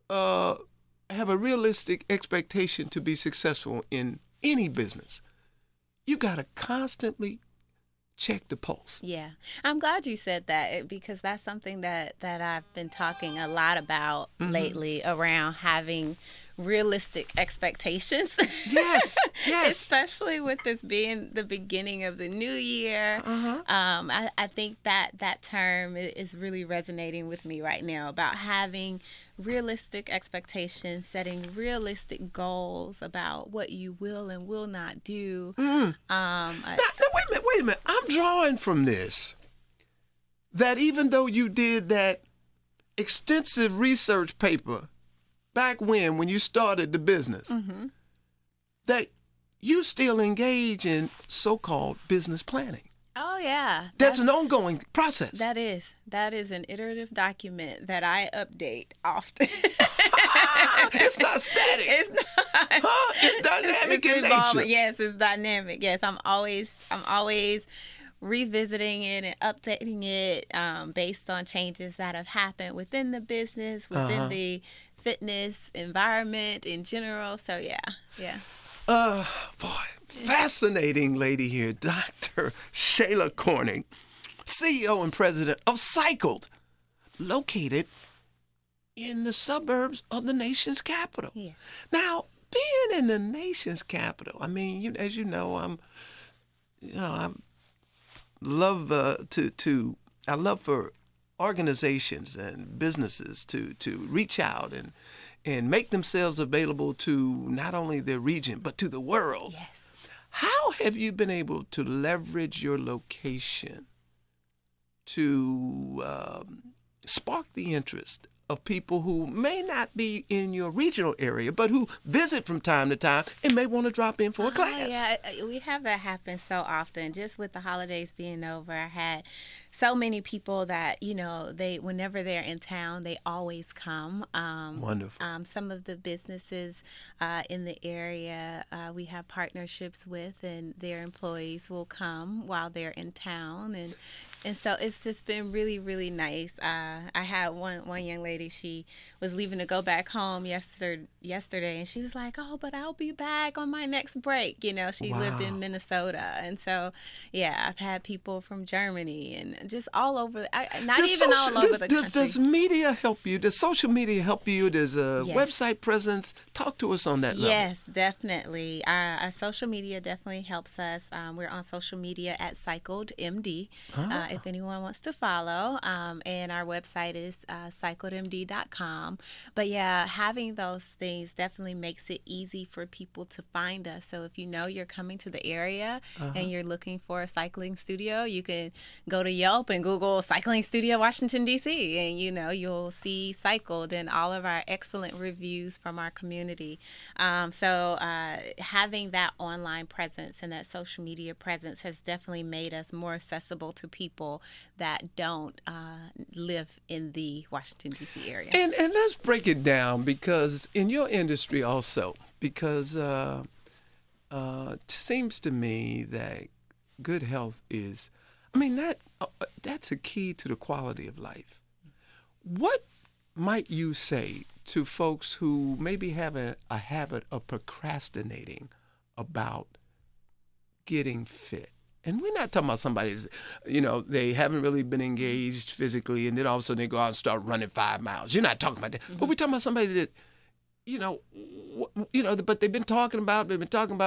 have a realistic expectation to be successful in any business, you got to constantly check the pulse. Yeah. I'm glad you said that because that's something that I've been talking a lot about lately around having realistic expectations. Yes. Especially with this being the beginning of the new year. I think that term is really resonating with me right now about having realistic expectations, setting realistic goals about what you will and will not do. Now, wait a minute. I'm drawing from this that even though you did that extensive research paper back when you started the business, that you still engage in so-called business planning. Oh, yeah. That's an ongoing process. That is an iterative document that I update often. It's not static. It's not. It's dynamic in nature. Yes, it's dynamic. Yes, I'm always revisiting it and updating it based on changes that have happened within the business, within the fitness environment in general. So yeah. Boy, fascinating lady here, Dr. Shayla Cornick, CEO and president of CYCLED, located in the suburbs of the nation's capital. Yeah. Now, being in the nation's capital, I mean, as you know, I love for organizations and businesses to reach out and make themselves available to not only their region, but to the world. Yes. How have you been able to leverage your location to spark the interest of people who may not be in your regional area, but who visit from time to time and may want to drop in for a class? Yeah, we have that happen so often. Just with the holidays being over, I had so many people that, whenever they're in town, they always come. Wonderful. Some of the businesses in the area we have partnerships with, and their employees will come while they're in town. And so it's just been really, really nice. I had one young lady, she was leaving to go back home yesterday, and she was like, "Oh, but I'll be back on my next break." She lived in Minnesota. And so, yeah, I've had people from Germany and just all over, all over the country. Does media help you? Does social media help you? Does a website presence? Talk to us on that level. Yes, definitely. Our social media definitely helps us. We're on social media at CYCLED MD. If anyone wants to follow. And our website is cycledmd.com. But yeah, having those things definitely makes it easy for people to find us. So if you're coming to the area and you're looking for a cycling studio, you can go to Yelp and Google Cycling Studio Washington, D.C. And, you'll see CYCLED and all of our excellent reviews from our community. So having that online presence and that social media presence has definitely made us more accessible to people that don't live in the Washington, D.C. area. And let's break it down, because in your industry also, because it seems to me that good health is, that's a key to the quality of life. What might you say to folks who maybe have a habit of procrastinating about getting fit? And we're not talking about somebody, they haven't really been engaged physically, and then all of a sudden they go out and start running 5 miles. You're not talking about that. But we're talking about somebody that, but they've been talking about,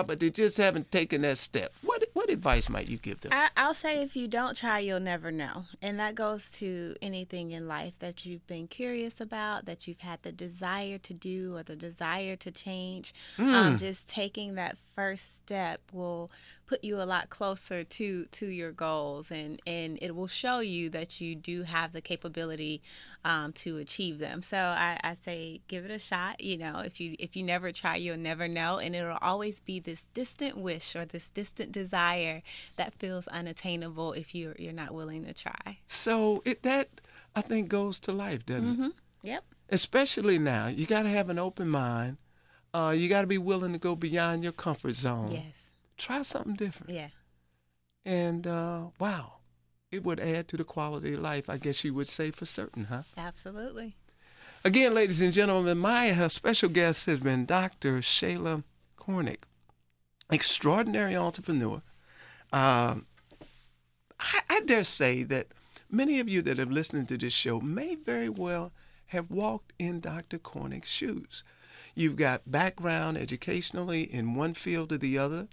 but they just haven't taken that step. What advice might you give them? I'll say, if you don't try, you'll never know. And that goes to anything in life that you've been curious about, that you've had the desire to do or the desire to change. Just taking that first step will put you a lot closer to your goals, and it will show you that you do have the capability to achieve them. So I say, give it a shot. If you never try, you'll never know, and it'll always be this distant wish or this distant desire that feels unattainable if you're not willing to try. So I think goes to life, doesn't it? Yep. Especially now. You got to have an open mind. You got to be willing to go beyond your comfort zone. Yes. Try something different. Yeah. And, wow, it would add to the quality of life, I guess you would say, for certain, huh? Absolutely. Again, ladies and gentlemen, my special guest has been Dr. Shayla Cornick, extraordinary entrepreneur. I dare say that many of you that have listened to this show may very well have walked in Dr. Cornick's shoes. You've got background educationally in one field or the other,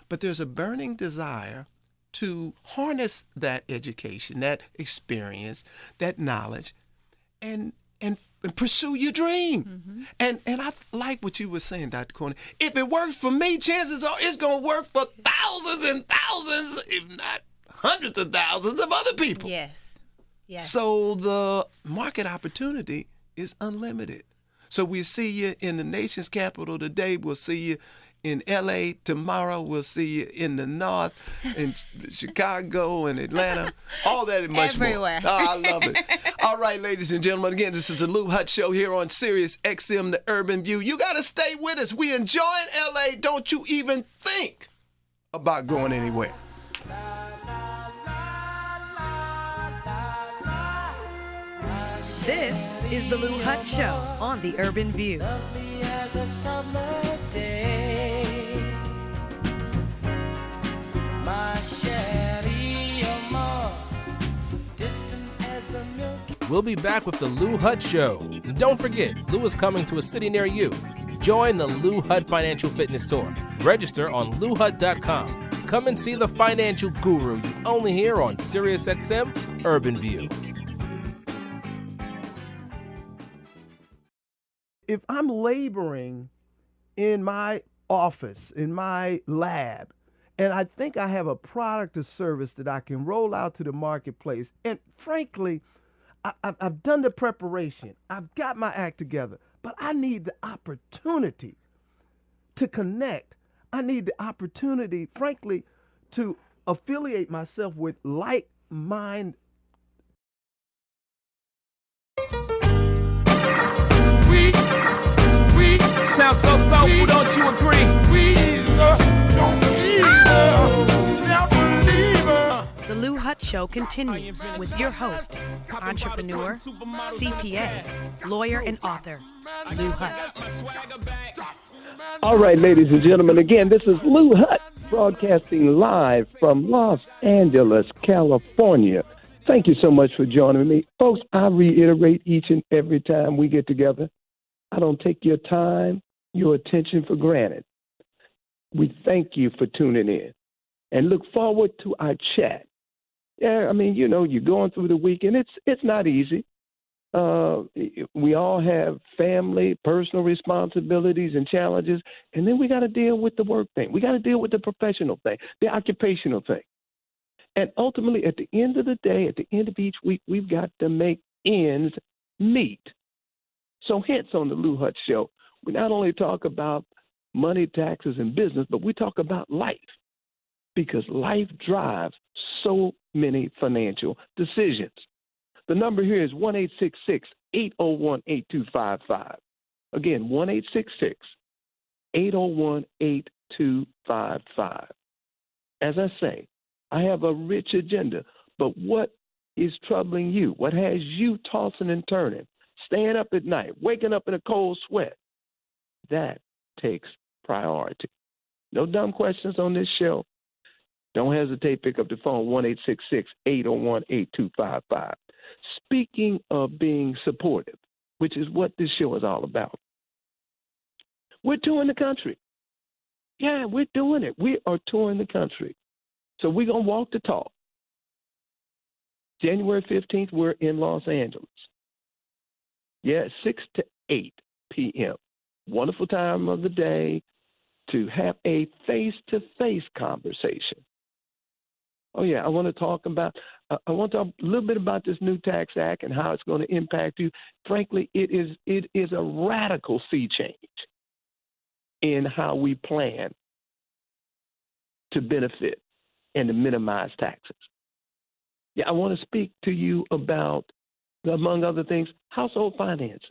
but there's a burning desire to harness that education, that experience, that knowledge, and pursue your dream. And I like what you were saying, Dr. Cornick. If it works for me, chances are it's going to work for thousands and thousands, if not hundreds of thousands of other people. Yes. Yes. So the market opportunity is unlimited. So we see you in the nation's capital today. We'll see you in L.A. tomorrow. We'll see you in the North, in Chicago and Atlanta, all that and much Everywhere. more. Oh, I love it. All right, ladies and gentlemen, again, this is the Lou Hutt Show here on Sirius XM, The Urban View. You got to stay with us. We enjoying L.A. Don't you even think about going anywhere. This is the Lou Hutt Show on The Urban View. We'll be back with the Lou Hutt Show. And don't forget, Lou is coming to a city near you. Join the Lou Hutt Financial Fitness Tour. Register on LouHutt.com. Come and see the financial guru you only hear on Sirius XM Urban View. If I'm laboring in my office, in my lab, and I think I have a product or service that I can roll out to the marketplace, and frankly, I've done the preparation, I've got my act together, but I need the opportunity to connect. I need the opportunity, frankly, to affiliate myself with like-minded. Sounds so soulful, don't you agree? The Lou Hutt Show continues with your host, entrepreneur, CPA, lawyer, and author, Lou Hutt. All right, ladies and gentlemen, again, this is Lou Hutt broadcasting live from Los Angeles, California. Thank you so much for joining me. Folks, I reiterate each and every time we get together, I don't take your time, your attention for granted. We thank you for tuning in and look forward to our chat. Yeah, I mean, you know, you're going through the week, and it's not easy. We all have family, personal responsibilities and challenges, and then we got to deal with the work thing. We got to deal with the professional thing, the occupational thing. And ultimately, at the end of the day, at the end of each week, we've got to make ends meet. So hence on the Lou Hutt Show, we not only talk about money, taxes, and business, but we talk about life, because life drives so many financial decisions. The number here is 1-866-801-8255. Again, 1-866-801-8255. As I say, I have a rich agenda, but what is troubling you? What has you tossing and turning, staying up at night, waking up in a cold sweat? That takes priority. No dumb questions on this show. Don't hesitate, pick up the phone, 1-866-801-8255. Speaking of being supportive, which is what this show is all about, we're touring the country. Yeah, we're doing it. We are touring the country. So we're going to walk the talk. January 15th, we're in Los Angeles. Yeah, 6 to 8 p.m. Wonderful time of the day to have a face-to-face conversation. Oh, yeah, I want to talk a little bit about this new tax act and how it's going to impact you. Frankly, it is a radical sea change in how we plan to benefit and to minimize taxes. Yeah, I want to speak to you about among other things, household finances.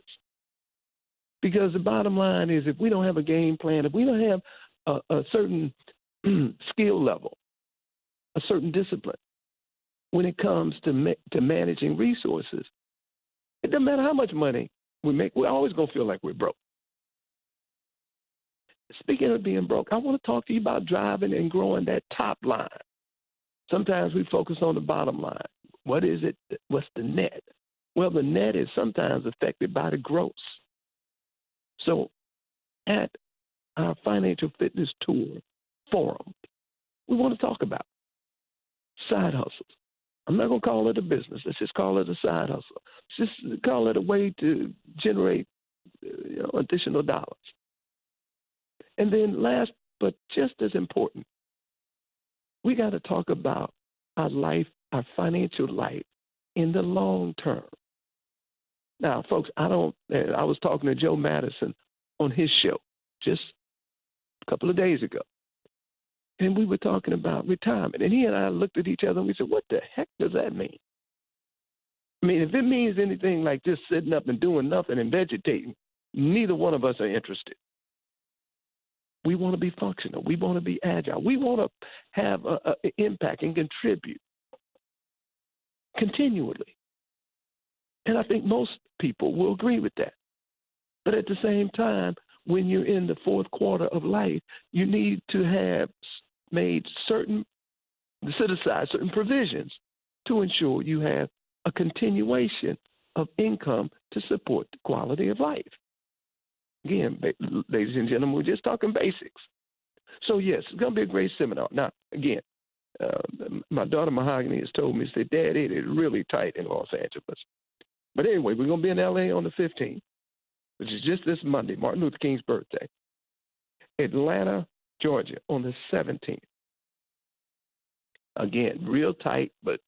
Because the bottom line is if we don't have a game plan, if we don't have a certain skill level, a certain discipline when it comes to managing resources, it doesn't matter how much money we make, we're always going to feel like we're broke. Speaking of being broke, I want to talk to you about driving and growing that top line. Sometimes we focus on the bottom line. What is it? What's the net? Well, the net is sometimes affected by the gross. So at our Financial Fitness Tour forum, we want to talk about side hustles. I'm not going to call it a business. Let's just call it a side hustle. Let's just call it a way to generate additional dollars. And then last, but just as important, we got to talk about our life, our financial life in the long term. Now, folks, I was talking to Joe Madison on his show just a couple of days ago. And we were talking about retirement. And he and I looked at each other and we said, what the heck does that mean? I mean, if it means anything like just sitting up and doing nothing and vegetating, neither one of us are interested. We want to be functional. We want to be agile. We want to have an impact and contribute continually. And I think most people will agree with that. But at the same time, when you're in the fourth quarter of life, you need to have set aside certain provisions to ensure you have a continuation of income to support the quality of life. Again, ladies and gentlemen, we're just talking basics. So, yes, it's going to be a great seminar. Now, again, my daughter Mahogany has told me, said, Dad, it is really tight in Los Angeles. But anyway, we're going to be in L.A. on the 15th, which is just this Monday, Martin Luther King's birthday. Atlanta, Georgia on the 17th. Again, real tight, but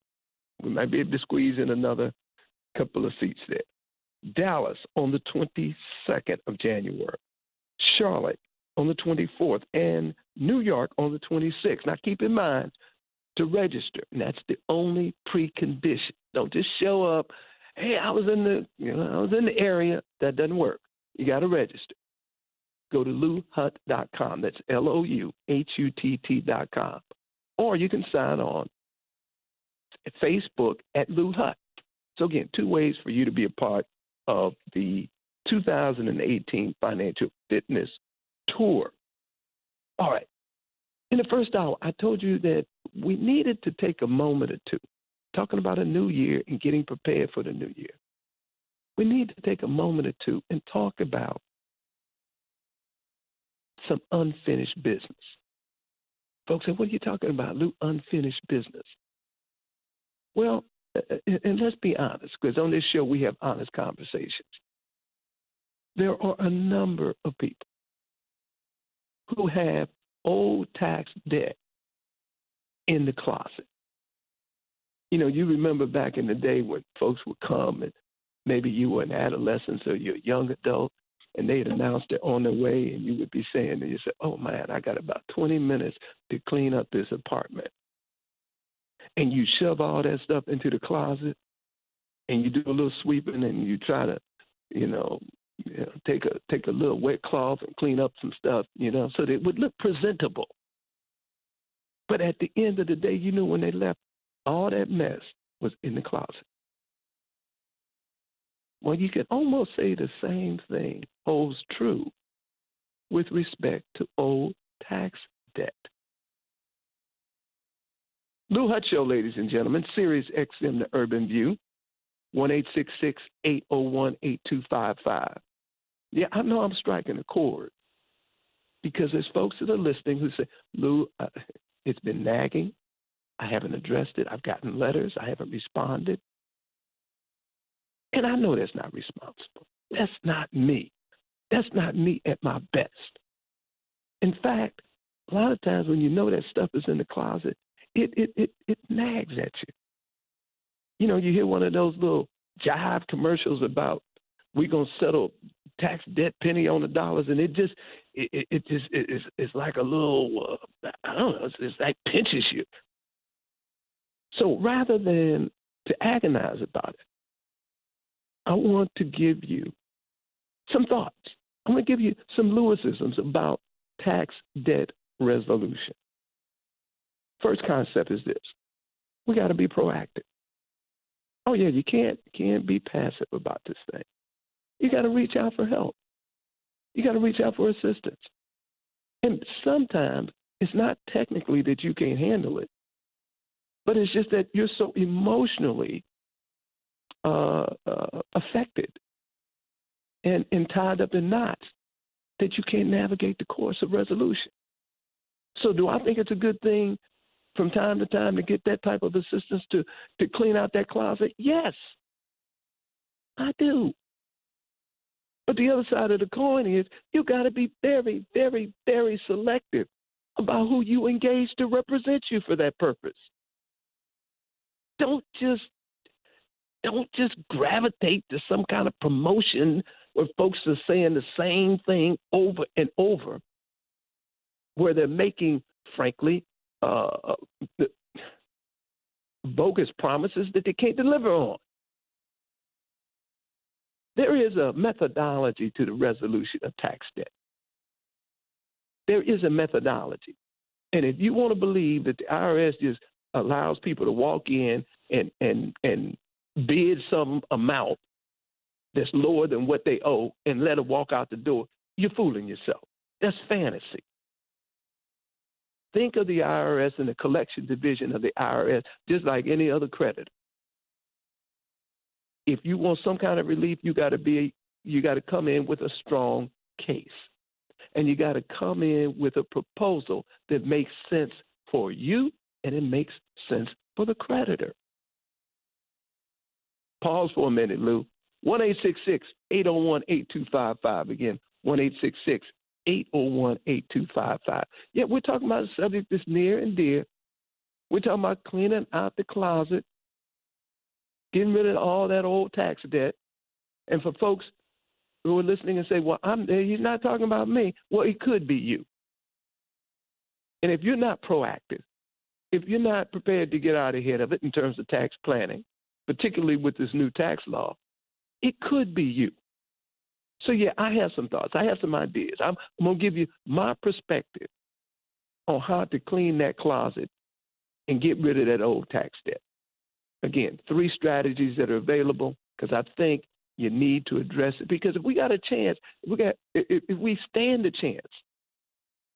we might be able to squeeze in another couple of seats there. Dallas on the 22nd of January. Charlotte on the 24th. And New York on the 26th. Now, keep in mind to register, and that's the only precondition. Don't just show up. Hey, I was in the area. That doesn't work. You got to register. Go to louhutt.com. That's LOUHUTT.com. Or you can sign on at Facebook at Lou Hutt. So again, two ways for you to be a part of the 2018 Financial Fitness Tour. All right. In the first hour, I told you that we needed to take a moment or two, talking about a new year and getting prepared for the new year. We need to take a moment or two and talk about some unfinished business. Folks say, what are you talking about, Lou? Unfinished business. Well, and let's be honest, because on this show we have honest conversations. There are a number of people who have old tax debt in the closet. You know, you remember back in the day when folks would come and maybe you were an adolescent or you're a young adult and they'd announced they're on their way and you would be saying to yourself, oh, man, I got about 20 minutes to clean up this apartment. And you shove all that stuff into the closet and you do a little sweeping and you try to, take a little wet cloth and clean up some stuff, so that it would look presentable. But at the end of the day, you knew when they left, all that mess was in the closet. Well, you can almost say the same thing holds true with respect to old tax debt. Lou Hutt Show, ladies and gentlemen, Sirius XM, The Urban View, 1-866-801-8255. Yeah, I know I'm striking a chord because there's folks that are listening who say, Lou, it's been nagging. I haven't addressed it. I've gotten letters. I haven't responded. And I know that's not responsible. That's not me. That's not me at my best. In fact, a lot of times when you know that stuff is in the closet, it nags at you. You know, you hear one of those little jive commercials about we're going to settle tax debt penny on the dollars, and it's like a little, I don't know, it's like pinches you. So rather than to agonize about it, I want to give you some thoughts. I'm going to give you some Lewisisms about tax debt resolution. First concept is this. We got to be proactive. Oh, yeah, you can't be passive about this thing. You got to reach out for help. You got to reach out for assistance. And sometimes it's not technically that you can't handle it, but it's just that you're so emotionally affected and tied up in knots that you can't navigate the course of resolution. So do I think it's a good thing from time to time to get that type of assistance to clean out that closet? Yes, I do. But the other side of the coin is you got to be very, very, very selective about who you engage to represent you for that purpose. Don't just gravitate to some kind of promotion where folks are saying the same thing over and over, where they're making, frankly, bogus promises that they can't deliver on. There is a methodology to the resolution of tax debt. There is a methodology. And if you want to believe that the IRS just allows people to walk in and bid some amount that's lower than what they owe and let them walk out the door, you're fooling yourself. That's fantasy. Think of the IRS and the collection division of the IRS just like any other creditor. If you want some kind of relief, you got to come in with a strong case. And you got to come in with a proposal that makes sense for you and it makes sense for the creditor. Pause for a minute, Lou. 1-866-801-8255. Again, 1-866-801-8255. Yeah, we're talking about a subject that's near and dear. We're talking about cleaning out the closet, getting rid of all that old tax debt. And for folks who are listening and say, well, he's not talking about me. Well, it could be you. And if you're not proactive, if you're not prepared to get out ahead of it in terms of tax planning, particularly with this new tax law, it could be you. So, yeah, I have some thoughts. I have some ideas. I'm going to give you my perspective on how to clean that closet and get rid of that old tax debt. Again, 3 strategies that are available because I think you need to address it. Because if we got a chance, if we stand a chance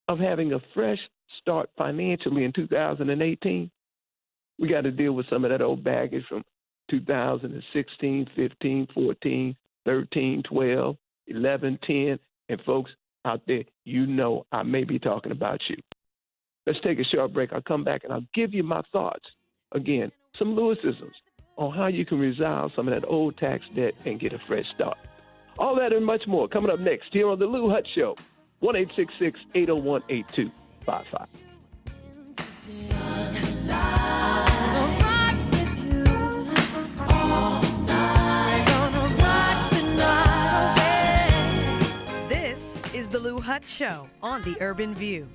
of having a fresh start financially in 2018, we got to deal with some of that old baggage from 2016, 15, 14, 13, 12, 11, 10. And folks out there, you know I may be talking about you. Let's take a short break. I'll come back and I'll give you my thoughts. Again, some Lewisisms on how you can resolve some of that old tax debt and get a fresh start. All that and much more coming up next here on The Lou Hutt Show. 1-866-801-8255. This is The Lou Hutt Show on The Urban View.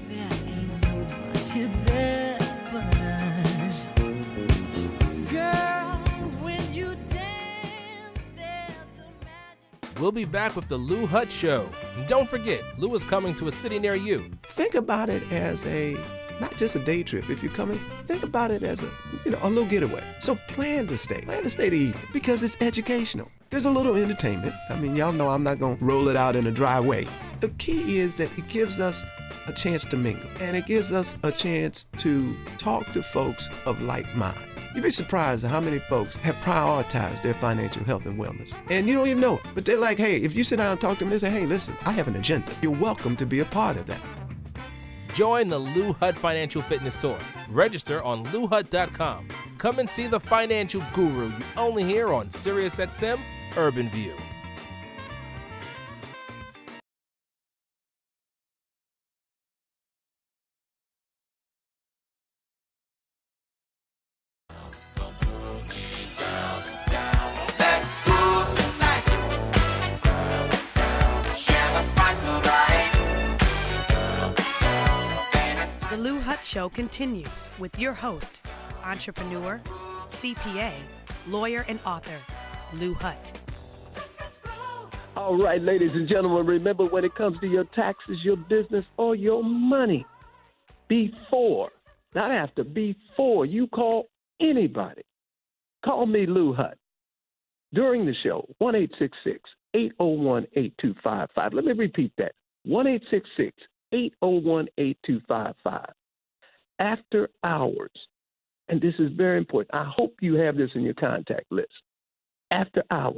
There ain't nobody there but us. Girl, when you dance, there's a magic. We'll be back with The Lou Hutt Show. And don't forget, Lou is coming to a city near you. Think about it as not just a day trip. If you're coming, think about it as a little getaway. So plan to stay the evening because it's educational. There's a little entertainment. I mean, y'all know I'm not going to roll it out in a dry way. The key is that it gives us a chance to mingle, and it gives us a chance to talk to folks of like mind. You'd be surprised at how many folks have prioritized their financial health and wellness. And you don't even know it, but they're like, hey, if you sit down and talk to them, they say, hey, listen, I have an agenda. You're welcome to be a part of that. Join the Lou Hutt Financial Fitness Tour. Register on LouHutt.com. Come and see the financial guru you only hear on SiriusXM Urban View. The Lou Hutt Show continues with your host, entrepreneur, CPA, lawyer, and author, Lou Hutt. All right, ladies and gentlemen, remember when it comes to your taxes, your business, or your money, before, not after, before you call anybody, call me Lou Hutt. During the show, 1-866-801-8255. Let me repeat that, 1-866-801-8255. After hours, and this is very important, I hope you have this in your contact list. After hours,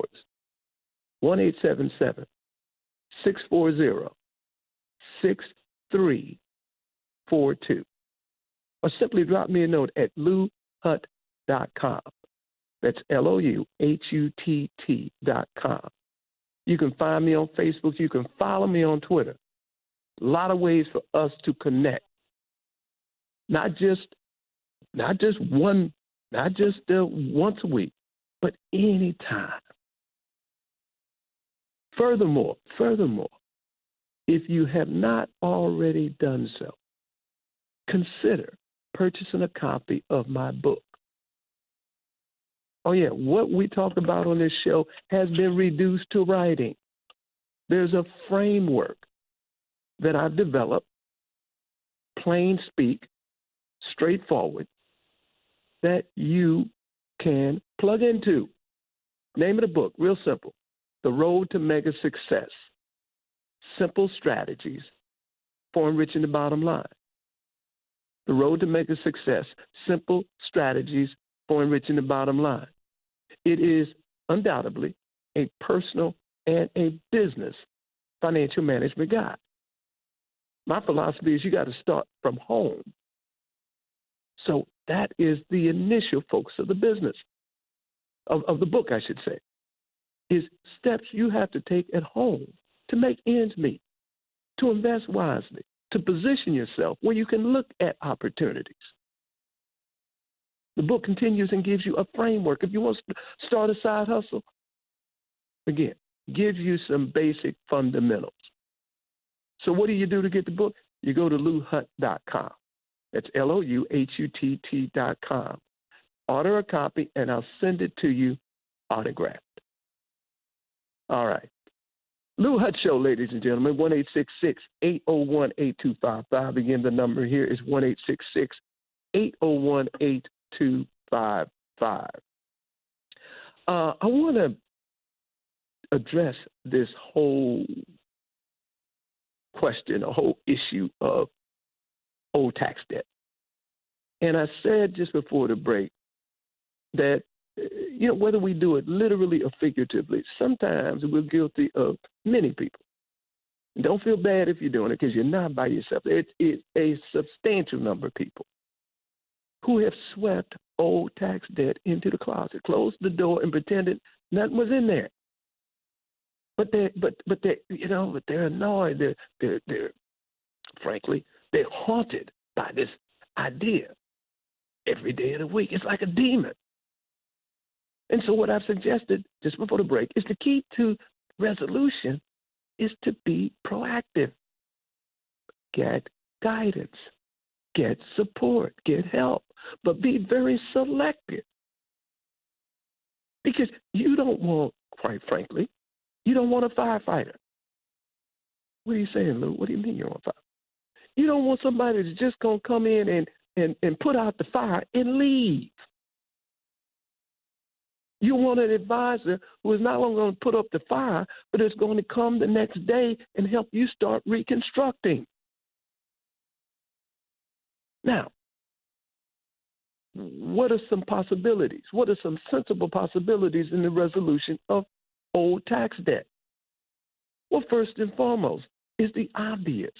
1-877-640-6342. Or simply drop me a note at louhutt.com. That's LOUHUTT.com. You can find me on Facebook. You can follow me on Twitter. A lot of ways for us to connect. Not just once a week, but anytime. Furthermore, if you have not already done so, consider purchasing a copy of my book. Oh, yeah, what we talked about on this show has been reduced to writing. There's a framework that I've developed, plain speak, straightforward, that you can plug into. Name of the book, real simple. The Road to Mega Success. Simple strategies for enriching the bottom line. The Road to Mega Success. Simple strategies for enriching the bottom line. It is undoubtedly a personal and a business financial management guide. My philosophy is you got to start from home. So that is the initial focus of the business, of the book, I should say, is steps you have to take at home to make ends meet, to invest wisely, to position yourself where you can look at opportunities. The book continues and gives you a framework. If you want to start a side hustle, again, gives you some basic fundamentals. So what do you do to get the book? You go to louhutt.com. That's LOUHUTT.com. Order a copy, and I'll send it to you autographed. All right. Lou Hutt Show, ladies and gentlemen, 1-866-801-8255. Again, the number here is 1-866-801-8255. I want to address this whole question, a whole issue of old tax debt. And I said just before the break that, whether we do it literally or figuratively, sometimes we're guilty of many people. Don't feel bad if you're doing it because you're not by yourself. It's a substantial number of people who have swept old tax debt into the closet, closed the door, and pretended nothing was in there. But they're annoyed. They're frankly, they're haunted by this idea every day of the week. It's like a demon. And so what I've suggested just before the break is the key to resolution is to be proactive. Get guidance, get support, get help, but be very selective. Because you don't want, quite frankly, you don't want a firefighter. What are you saying, Lou? What do you mean you don't want a firefighter? You don't want somebody that's just going to come in and put out the fire and leave. You want an advisor who is not only going to put up the fire, but is going to come the next day and help you start reconstructing. Now, what are some possibilities? What are some sensible possibilities in the resolution of old tax debt? Well, first and foremost is the obvious.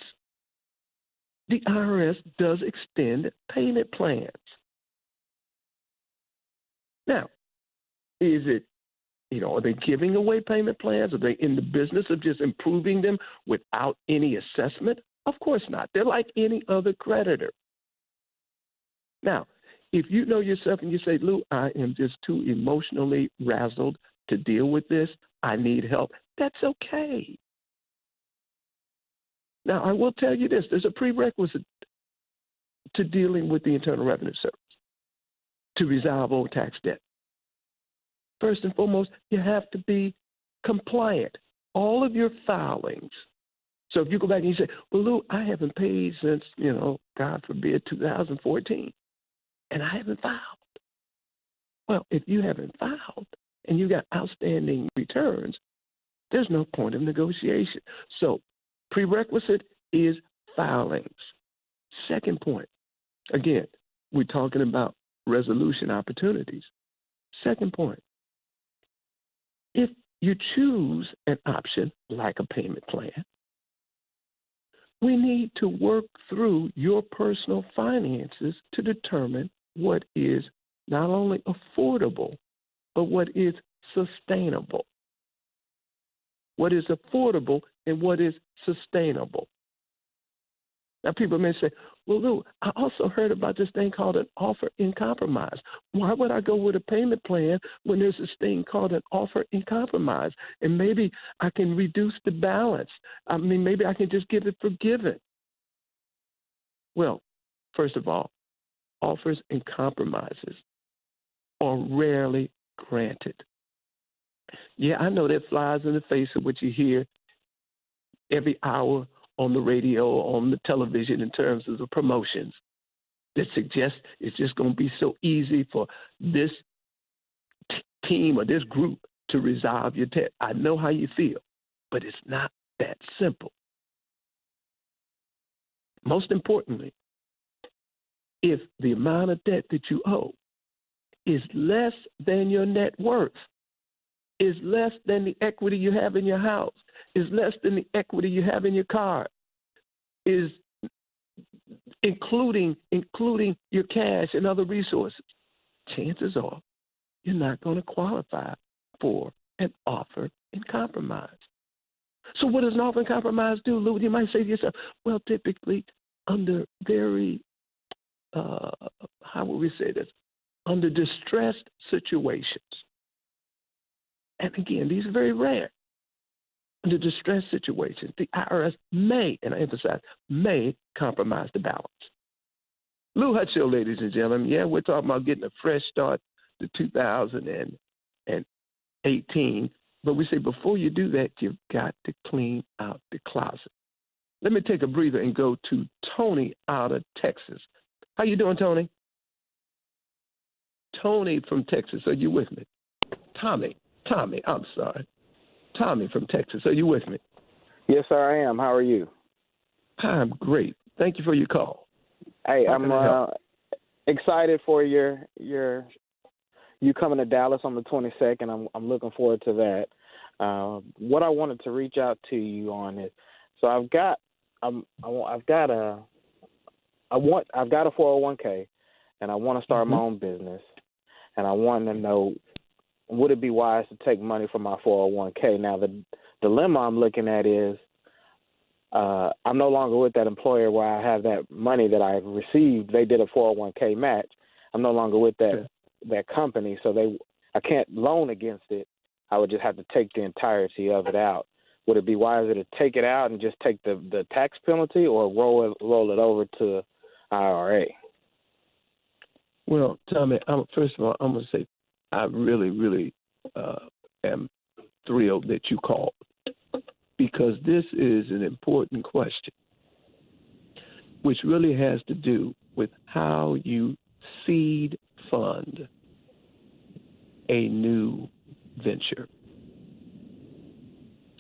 The IRS does extend payment plans. Now, is it, are they giving away payment plans? Are they in the business of just improving them without any assessment? Of course not. They're like any other creditor. Now, if you know yourself and you say, Lou, I am just too emotionally razzled to deal with this, I need help, that's okay. Now, I will tell you this. There's a prerequisite to dealing with the Internal Revenue Service to resolve old tax debt. first and foremost, you have to be compliant. All of your filings. So if you go back and you say, well, Lou, I haven't paid since, God forbid, 2014, and I haven't filed. Well, if you haven't filed and you got outstanding returns, there's no point of negotiation. So prerequisite is filings. Second point, again, we're talking about resolution opportunities. Second point, if you choose an option like a payment plan, we need to work through your personal finances to determine what is not only affordable, but what is sustainable. What is affordable and what is sustainable. Now, people may say, well, Lou, I also heard about this thing called an offer in compromise. Why would I go with a payment plan when there's this thing called an offer in compromise? And maybe I can reduce the balance. I mean, maybe I can just get it forgiven. Well, first of all, offers and compromises are rarely granted. Yeah, I know that flies in the face of what you hear every hour on the radio, on the television in terms of the promotions that suggest it's just going to be so easy for this team or this group to resolve your debt. I know how you feel, but it's not that simple. Most importantly, if the amount of debt that you owe is less than your net worth, is less than the equity you have in your house, is less than the equity you have in your car, is including your cash and other resources, chances are you're not going to qualify for an offer in compromise. So what does an offer in compromise do, Lou? You might say to yourself, well, typically under very, how would we say this, under distressed situations. And again, these are very rare. Under distressed situations, the IRS may, and I emphasize, may compromise the balance. Lou Hutt Show, ladies and gentlemen. Yeah, we're talking about getting a fresh start to 2018. But we say before you do that, you've got to clean out the closet. Let me take a breather and go to Tony out of Texas. How you doing, Tony? Tony from Texas, are you with me? Tommy, I'm sorry. Tommy from Texas, are you with me? Yes, sir, I am. How are you? I'm great. Thank you for your call. Hey, I'm excited for you coming to Dallas on the 22nd. I'm looking forward to that. What I wanted to reach out to you on is, so I've got a 401k, and I want to start my own business, and I want to know, would it be wise to take money from my 401k? Now, the dilemma I'm looking at is I'm no longer with that employer where I have that money that I received. They did a 401k match. I'm no longer with that company, so I can't loan against it. I would just have to take the entirety of it out. Would it be wiser to take it out and just take the tax penalty, or roll it over to IRA? Well, Tommy, first of all, I'm going to say I really, really am thrilled that you called, because this is an important question, which really has to do with how you seed fund a new venture.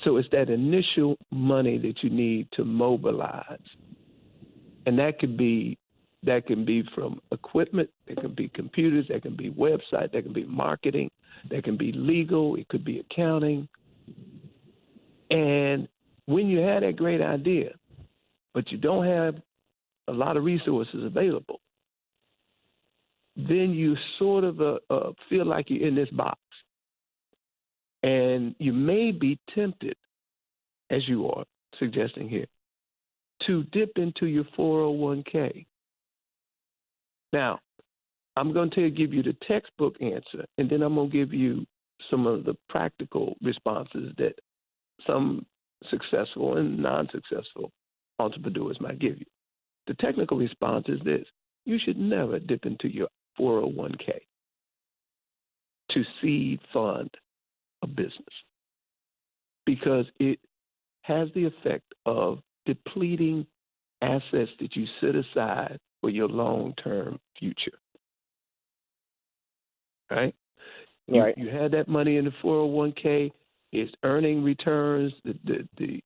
So it's that initial money that you need to mobilize. And that can be from equipment, that can be computers, that can be website, that can be marketing, that can be legal, it could be accounting. And when you have that great idea, but you don't have a lot of resources available, then you sort of feel like you're in this box. And you may be tempted, as you are suggesting here, to dip into your 401k. Now, I'm going to give you the textbook answer, and then I'm going to give you some of the practical responses that some successful and non-successful entrepreneurs might give you. The technical response is this: you should never dip into your 401k. to seed fund a business because it has the effect of depleting assets that you set aside for your long-term future. Right? Right. You had that money in the 401k. It's earning returns. The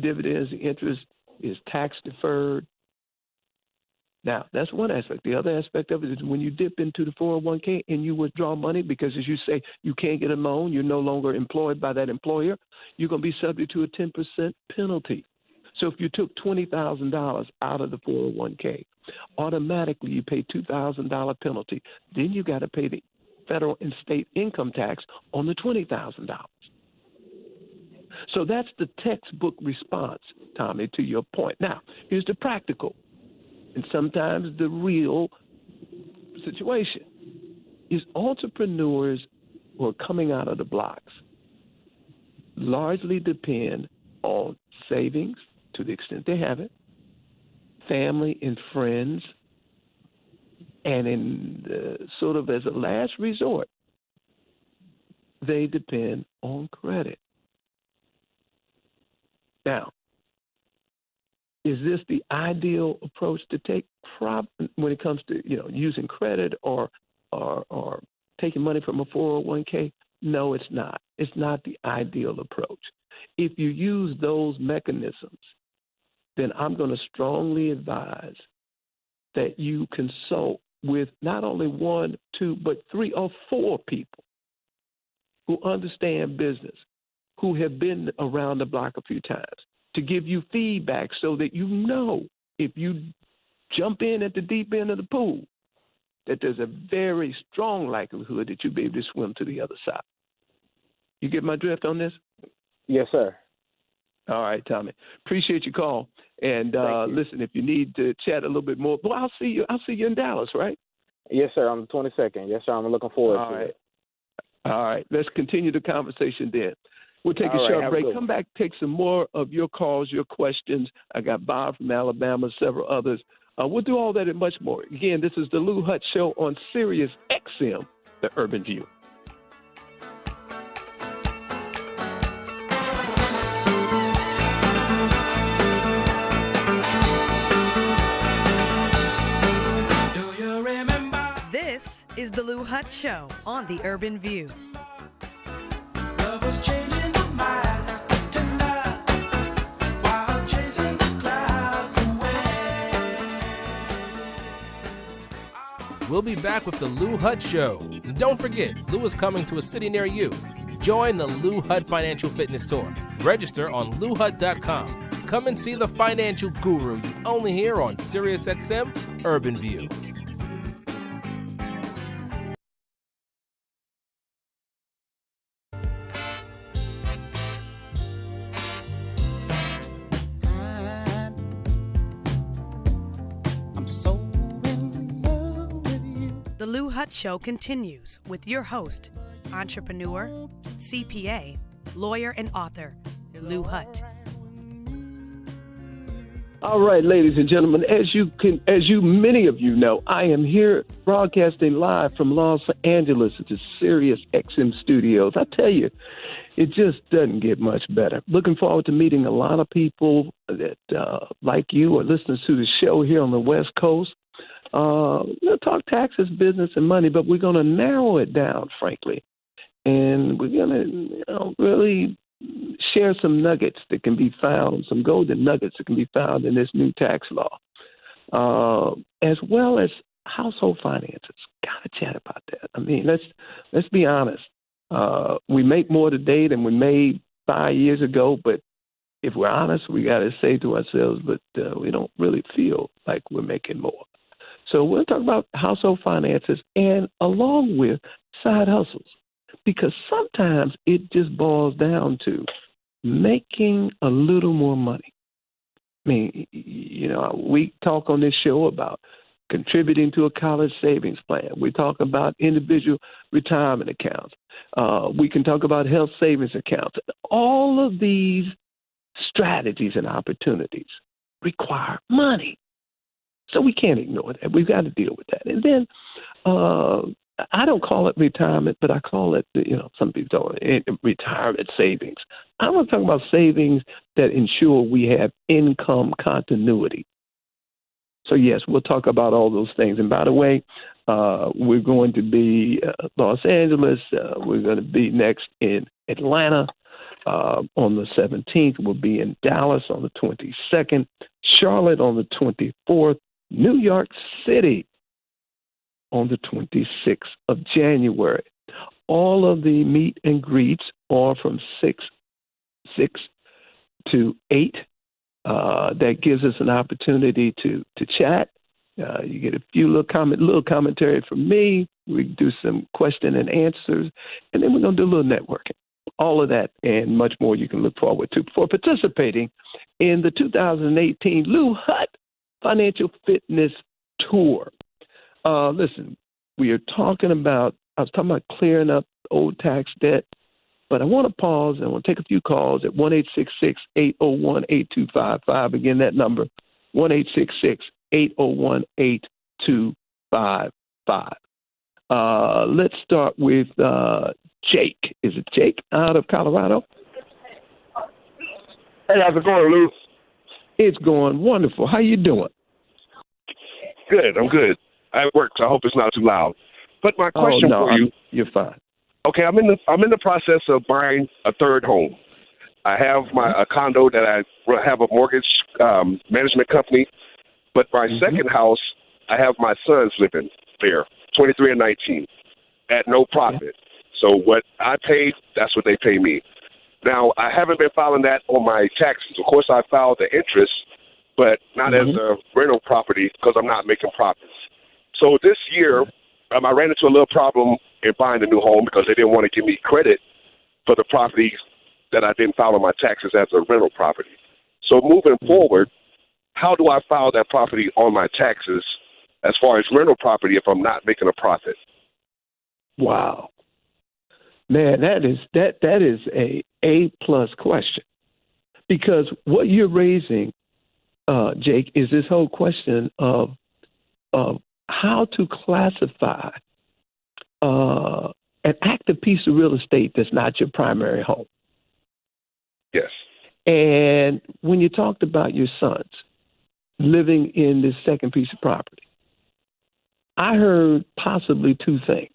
dividends, the interest is tax deferred. Now, that's one aspect. The other aspect of it is when you dip into the 401k and you withdraw money because, as you say, you can't get a loan, you're no longer employed by that employer, you're going to be subject to a 10% penalty. So if you took $20,000 out of the 401k, automatically you pay $2,000 penalty. Then you got to pay the federal and state income tax on the $20,000. So that's the textbook response, Tommy, to your point. Now, here's the practical and sometimes the real situation is entrepreneurs who are coming out of the blocks largely depend on savings to the extent they have it, family and friends, and in sort of as a last resort, they depend on credit. Now, is this the ideal approach to take when it comes to using credit or taking money from a 401k? No, it's not. It's not the ideal approach. If you use those mechanisms, then I'm going to strongly advise that you consult with not only 1, 2, but 3 or 4 people who understand business, who have been around the block a few times, to give you feedback so that you know if you jump in at the deep end of the pool, that there's a very strong likelihood that you'll be able to swim to the other side. You get my drift on this? Yes, sir. All right, Tommy. Appreciate your call. And listen, if you need to chat a little bit more, well, I'll see you in Dallas, right? Yes, sir. On the 22nd. Yes, sir. I'm looking forward to it. All right. Let's continue the conversation then. We'll take a short break. Come back, take some more of your calls, your questions. I got Bob from Alabama, several others. We'll do all that and much more. Again, this is the Lou Hutt Show on Sirius XM, The Urban View. This is the Lou Hutt Show on The Urban View. We'll be back with the Lou Hutt Show. And don't forget, Lou is coming to a city near you. Join the Lou Hutt Financial Fitness Tour. Register on LouHutt.com. Come and see the financial guru you only hear on SiriusXM Urban View. The Lou Hutt Show continues with your host, entrepreneur, CPA, lawyer, and author, Lou Hutt. All right, ladies and gentlemen, as many of you know, I am here broadcasting live from Los Angeles at the Sirius XM studios. I tell you, it just doesn't get much better. Looking forward to meeting a lot of people that, like you, are listeners to the show here on the West Coast. We'll talk taxes, business, and money, but we're going to narrow it down, frankly. And we're going to really share some nuggets that can be found, some golden nuggets that can be found in this new tax law, as well as household finances. Got to chat about that. I mean, let's be honest. We make more today than we made 5 years ago, but if we're honest, we got to say to ourselves, but we don't really feel like we're making more. So we'll talk about household finances and along with side hustles, because sometimes it just boils down to making a little more money. I mean, we talk on this show about contributing to a college savings plan. We talk about individual retirement accounts. We can talk about health savings accounts. All of these strategies and opportunities require money. So we can't ignore that. We've got to deal with that. And then I don't call it retirement, but I call it, some people call it retirement savings. I want to talk about savings that ensure we have income continuity. So, yes, we'll talk about all those things. And by the way, we're going to be Los Angeles. We're going to be next in Atlanta on the 17th. We'll be in Dallas on the 22nd, Charlotte on the 24th, New York City on the 26th of January. All of the meet and greets are from 6 to 8. That gives us an opportunity to chat. You get a few little commentary from me. We do some question and answers, and then we're going to do a little networking. All of that and much more you can look forward to for participating in the 2018 Lou Hutt Financial Fitness Tour. Listen, I was talking about clearing up old tax debt, but I want to pause and I want to take a few calls at 1-866-801-8255. Again, that number, 1-866-801-8255. Let's start with Jake. Is it Jake out of Colorado? Hey, how's it going, Lou? It's going wonderful. How you doing? Good. I'm good. I work, so I hope it's not too loud. But my question for you, you're fine. Okay, I'm in the process of buying a third home. I have a condo that I have a mortgage management company, but my second house, I have my sons living there, 23 and 19, at no profit. So what I pay, that's what they pay me. Now, I haven't been filing that on my taxes. Of course, I filed the interest, but not as a rental property because I'm not making profits. So this year, I ran into a little problem in buying the new home because they didn't want to give me credit for the property that I didn't file on my taxes as a rental property. So moving forward, how do I file that property on my taxes as far as rental property if I'm not making a profit? Wow. Man, that is a A+ question, because what you're raising, Jake, is this whole question of how to classify an active piece of real estate that's not your primary home. Yes. And when you talked about your sons living in this second piece of property, I heard possibly two things.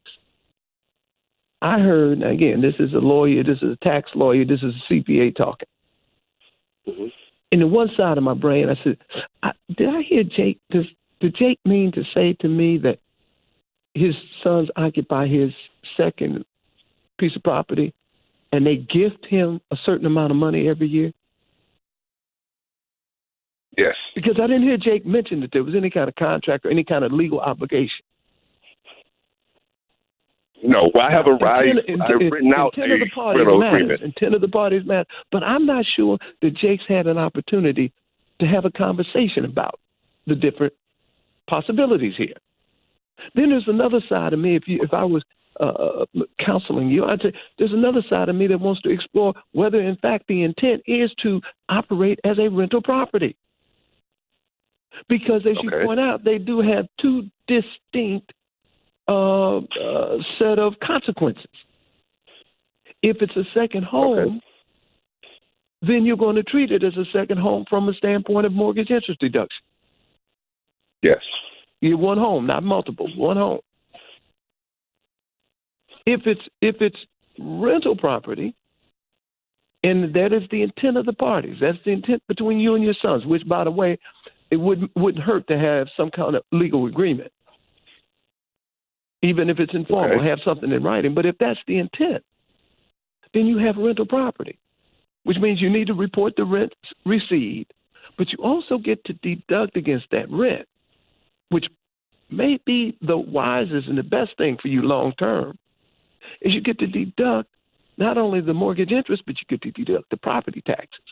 I heard, again, this is a lawyer, this is a tax lawyer, this is a CPA talking. Mm-hmm. In the one side of my brain, I said, did I hear Jake? Did Jake mean to say to me that his sons occupy his second piece of property and they gift him a certain amount of money every year? Yes. Because I didn't hear Jake mention that there was any kind of contract or any kind of legal obligation. No, well, I have I've written out a rental agreement. Intent of the parties matter. But I'm not sure that Jake's had an opportunity to have a conversation about the different possibilities here. Then there's another side of me. If I was counseling you, I'd say there's another side of me that wants to explore whether, in fact, the intent is to operate as a rental property. Because, as you point out, they do have two distinct set of consequences. If it's a second home, then you're going to treat it as a second home from a standpoint of mortgage interest deduction. Yes. You one home, not multiple, one home. If it's rental property, and that is the intent of the parties, that's the intent between you and your sons, which, by the way, it wouldn't hurt to have some kind of legal agreement. Even if it's informal, have something in writing. But if that's the intent, then you have rental property, which means you need to report the rent received, but you also get to deduct against that rent, which may be the wisest and the best thing for you long term, is you get to deduct not only the mortgage interest, but you get to deduct the property taxes.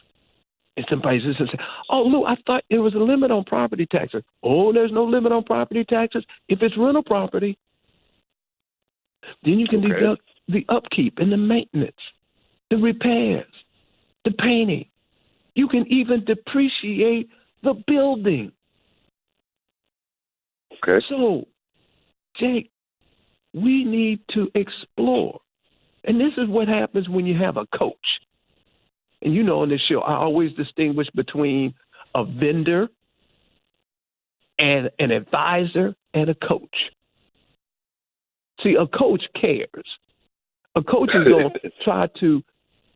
And somebody says, oh, Lou, I thought there was a limit on property taxes. Oh, there's no limit on property taxes. If it's rental property, then you can deduct the upkeep and the maintenance, the repairs, the painting. You can even depreciate the building. Okay. So, Jake, we need to explore. And this is what happens when you have a coach. And you know, on this show, I always distinguish between a vendor and an advisor and a coach. See, a coach cares. A coach is going to try to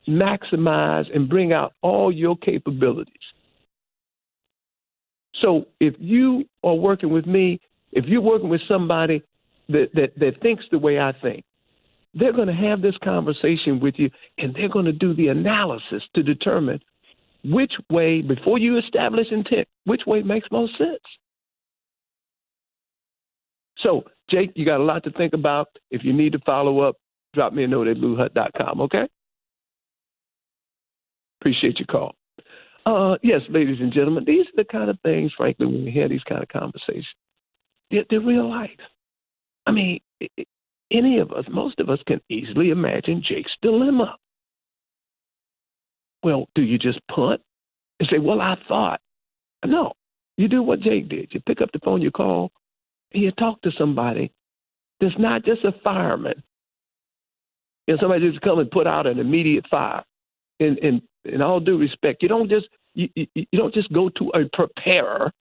maximize and bring out all your capabilities. So if you are working with me, if you're working with somebody that thinks the way I think, they're going to have this conversation with you, and they're going to do the analysis to determine which way, before you establish intent, which way makes most sense. So, Jake, you got a lot to think about. If you need to follow up, drop me a note at louhutt.com, okay? Appreciate your call. Yes, ladies and gentlemen, these are the kind of things, frankly, when we have these kind of conversations, they're real life. I mean, any of us, most of us can easily imagine Jake's dilemma. Well, do you just punt and say, well, I thought? No, you do what Jake did. You pick up the phone, you call, and you talk to somebody that's not just a fireman. You know, somebody just come and put out an immediate fire. In all due respect, you don't just go to a preparer.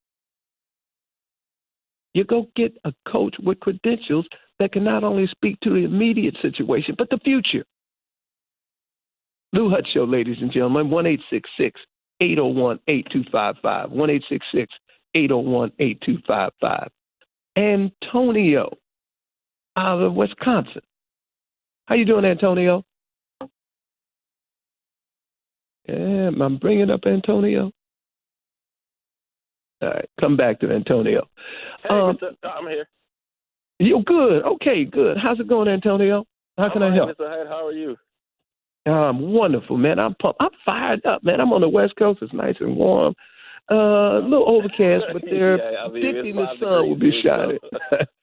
You go get a coach with credentials that can not only speak to the immediate situation, but the future. Lou Hutt Show, ladies and gentlemen, 1-866-801-8255, 1-866-801-8255. Antonio out of Wisconsin. How you doing, Antonio? Yeah, I'm bringing up Antonio. All right, come back to Antonio. Hey, I'm here. You're good. Okay, good. How's it going, Antonio? How can I help? Mr. Hutt, how are you? Wonderful, man. I'm pumped. I'm fired up, man. I'm on the West Coast. It's nice and warm. A little overcast, but there, yeah, I mean, 50 in the sun will be shining.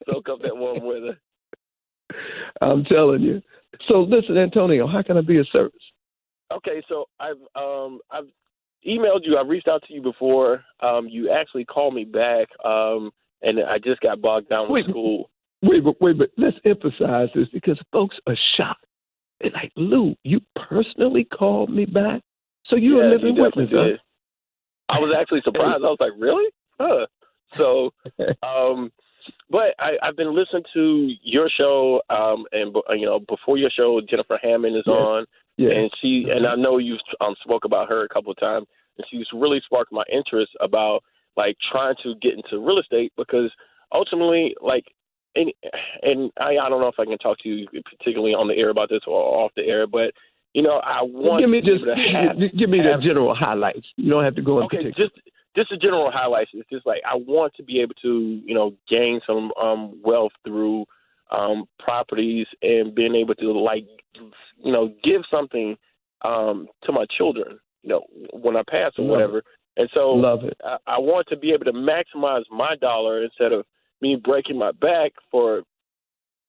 Soak up that warm weather. I'm telling you. So, listen, Antonio, how can I be of service? Okay, so I've emailed you. I've reached out to you before. You actually called me back, and I just got bogged down with school. Wait, but let's emphasize this because folks are shocked. They're like, Lou, you personally called me back? So you're a living witness, huh? I was actually surprised. I was like, really? Huh. So, but I've been listening to your show, and before your show, Jennifer Hammond is on, and I know you've spoke about her a couple of times, and she's really sparked my interest about like trying to get into real estate because ultimately, like, and I don't know if I can talk to you particularly on the air about this or off the air, but I want give me the general highlights. You don't have to go into particular. Just the general highlights. It's just like I want to be able to, gain some wealth through properties and being able to give something to my children, when I pass or whatever. And so love it. I want to be able to maximize my dollar instead of me breaking my back for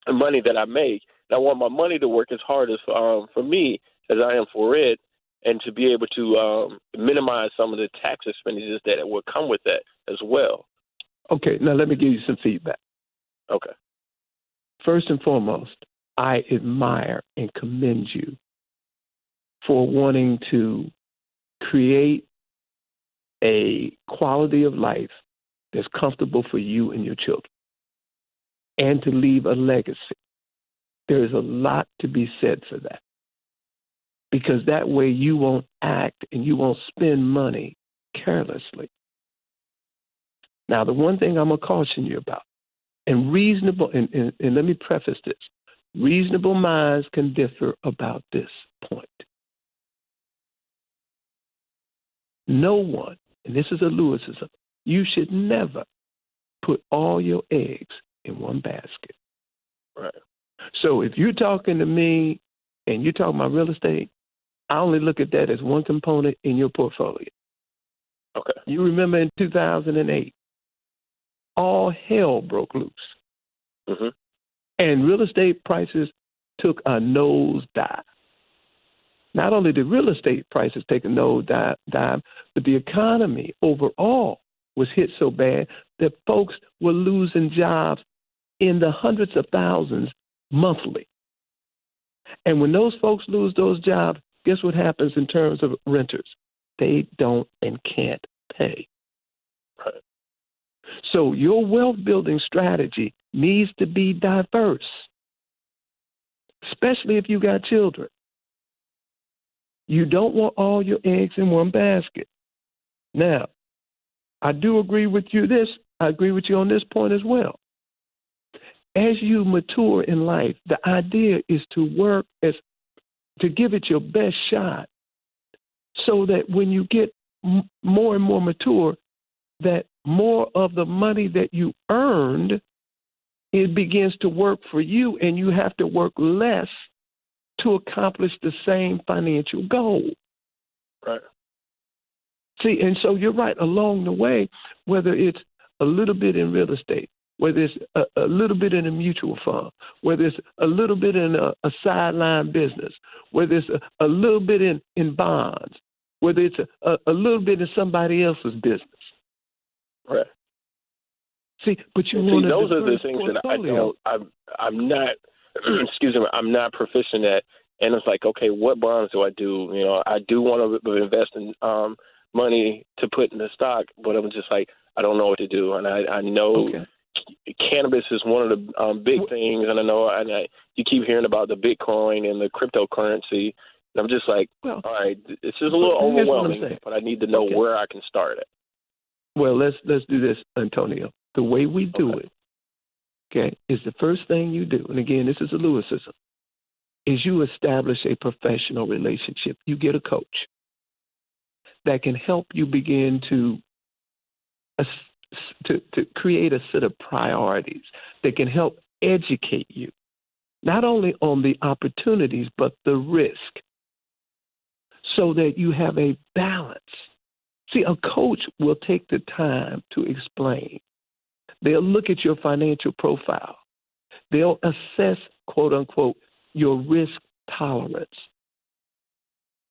the money that I make. And I want my money to work as hard as for me as I am for it, and to be able to minimize some of the tax expenditures that will come with that as well. Okay, now let me give you some feedback. Okay. First and foremost, I admire and commend you for wanting to create a quality of life that's comfortable for you and your children and to leave a legacy. There is a lot to be said for that. Because that way you won't act and you won't spend money carelessly. Now, the one thing I'm going to caution you about, and let me preface this, reasonable minds can differ about this point. No one, and this is a Lewisism, you should never put all your eggs in one basket. Right. So if you're talking to me and you're talking about real estate, I only look at that as one component in your portfolio. Okay. You remember in 2008, all hell broke loose. Mm-hmm. And real estate prices took a nosedive. Not only did real estate prices take a nosedive, but the economy overall was hit so bad that folks were losing jobs in the hundreds of thousands monthly. And when those folks lose those jobs, guess what happens in terms of renters? They don't and can't pay. Right. So your wealth building strategy needs to be diverse, especially if you got children. You don't want all your eggs in one basket. Now, I do agree with you I agree with you on this point as well. As you mature in life, the idea is to work to give it your best shot, so that when you get more and more mature, that more of the money that you earned, it begins to work for you, and you have to work less to accomplish the same financial goal. Right. See, and so you're right, along the way, whether it's a little bit in real estate, whether it's a little bit in a mutual fund, whether it's a little bit in a sideline business, whether it's a little bit in bonds, whether it's a little bit in somebody else's business. Right. See, but you want to those are the things that I'm not, excuse me, I'm not proficient at. And it's like, okay, what bonds do I do? You know, I do want to invest in money to put in the stock, but I'm just like, I don't know what to do. And I know cannabis is one of the big things. And I know you keep hearing about the Bitcoin and the cryptocurrency. And I'm just like, all right, this is a little overwhelming, but I need to know where I can start at. Well, let's do this, Antonio. The way we do it, is the first thing you do, and again, this is a Lewisism, is you establish a professional relationship. You get a coach that can help you begin to create a set of priorities that can help educate you, not only on the opportunities, but the risk, so that you have a balance. See, a coach will take the time to explain. They'll look at your financial profile. They'll assess, quote unquote, your risk tolerance.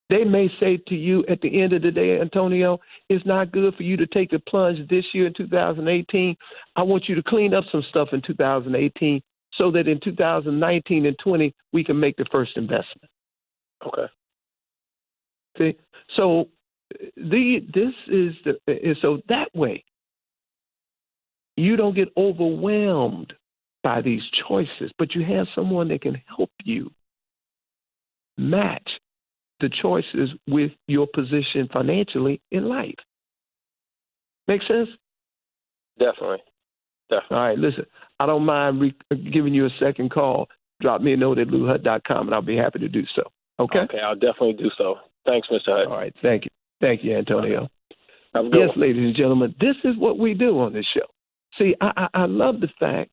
They may say to you at the end of the day, Antonio, it's not good for you to take the plunge this year in 2018. I want you to clean up some stuff in 2018 so that in 2019 and 20, we can make the first investment. Okay. See, so so that way you don't get overwhelmed by these choices, but you have someone that can help you match the choices with your position financially in life. Make sense? Definitely. All right, listen, I don't mind giving you a second call. Drop me a note at louhutt.com, and I'll be happy to do so. Okay? Okay, I'll definitely do so. Thanks, Mr. Hutt. All right, thank you. Thank you, Antonio. Have a good Yes, one. ladies and gentlemen, this is what we do on this show. See, I love the fact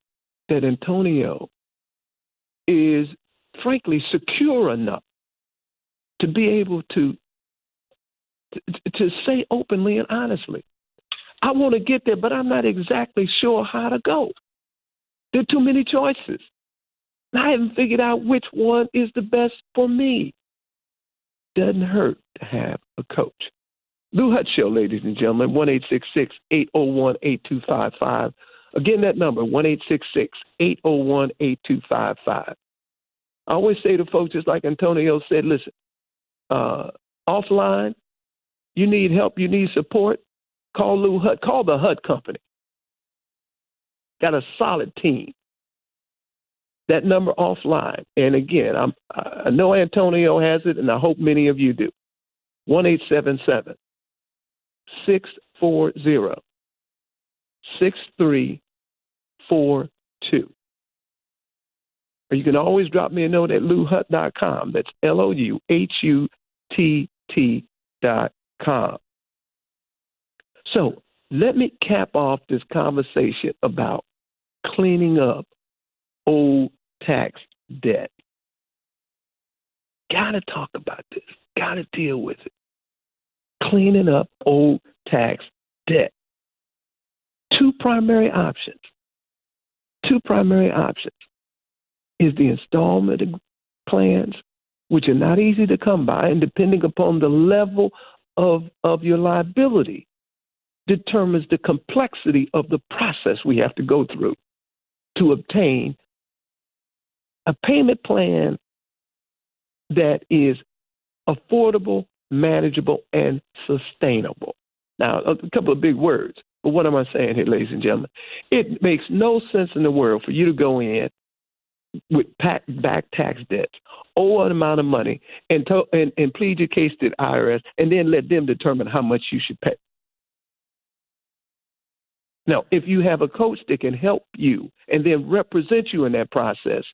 that Antonio is, frankly, secure enough to be able to say openly and honestly, I want to get there, but I'm not exactly sure how to go. There are too many choices. And I haven't figured out which one is the best for me. Doesn't hurt to have a coach. Lou Hutt Show, ladies and gentlemen, 1-866-801-8255. Again, that number, 1-866-801-8255. I always say to folks, just like Antonio said, listen, offline, you need help, you need support, call Lou Hutt, call the Hutt Company. Got a solid team. That number offline. And again, I know Antonio has it, and I hope many of you do. 1-877-640-6342. Or you can always drop me a note at louhutt.com. That's LOUHUTT.com. So let me cap off this conversation about cleaning up old tax debt. Got to talk about this. Got to deal with it. Cleaning up old tax debt. Two primary options is the installment plans, which are not easy to come by, and depending upon the level of your liability determines the complexity of the process we have to go through to obtain a payment plan that is affordable, manageable, and sustainable. Now, a couple of big words, but what am I saying here, ladies and gentlemen? It makes no sense in the world for you to go in with back tax debts, owe an amount of money, and plead your case to the IRS, and then let them determine how much you should pay. Now, if you have a coach that can help you and then represent you in that process,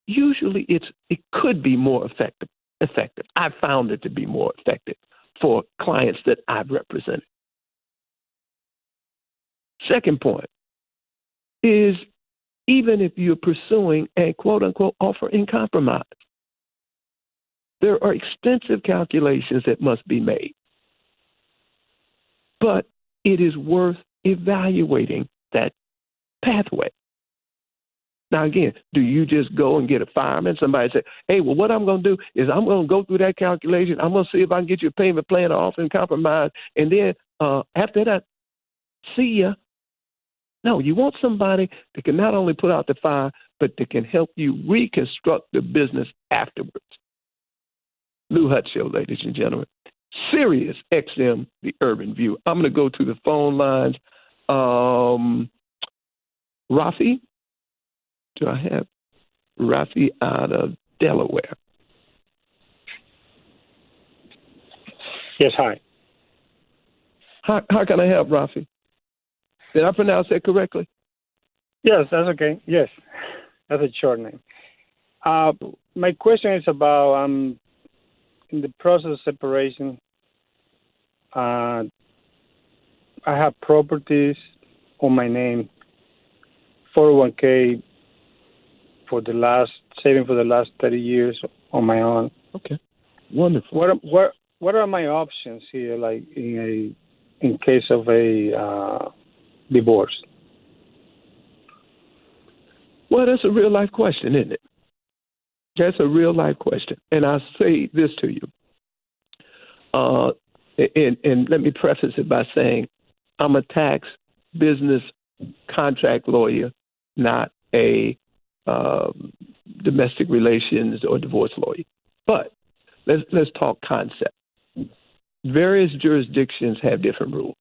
usually it could be more effective. I've found it to be more effective for clients that I've represented. Second point is, even if you're pursuing a quote-unquote offer in compromise, there are extensive calculations that must be made. But it is worth evaluating that pathway. Now, again, do you just go and get a fireman? Somebody say, hey, well, what I'm going to do is I'm going to go through that calculation. I'm going to see if I can get you a payment plan or offer in compromise. And then after that, see ya. No, you want somebody that can not only put out the fire, but that can help you reconstruct the business afterwards. Lou Hutt Show, ladies and gentlemen. Sirius XM, the Urban View. I'm going to go to the phone lines. Rafi? Do I have Rafi out of Delaware? Yes, hi. How can I help, Rafi? Did I pronounce that correctly? Yes, that's okay. Yes, that's a short name. My question is about in the process of separation. I have properties on my name, 401k saving for the last 30 years on my own. Okay, wonderful. What are my options here, like in case of a divorce? Well, that's a real life question, isn't it? That's a real life question. And I'll say this to you. And let me preface it by saying I'm a tax business contract lawyer, not a domestic relations or divorce lawyer. But let's talk concept. Various jurisdictions have different rules.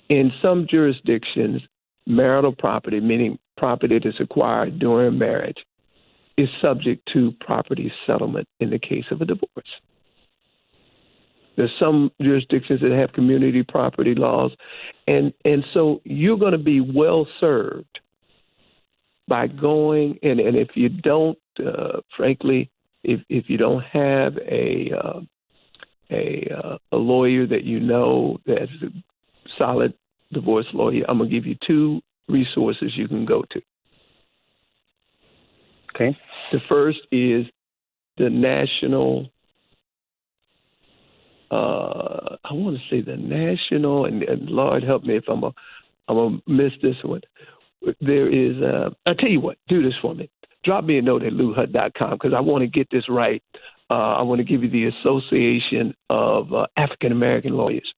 In some jurisdictions, marital property, meaning property that's acquired during marriage, is subject to property settlement in the case of a divorce. There's some jurisdictions that have community property laws, and so you're going to be well served by going, and if you don't, frankly, if you don't have a lawyer that you know that's a solid divorce lawyer, I'm going to give you two resources you can go to. Okay. The first is the national, I want to say the national, and Lord help me if I'm going to miss this one. There is, I'll tell you what, do this for me. Drop me a note at louhutt.com because I want to get this right. I want to give you the Association of African American Lawyers,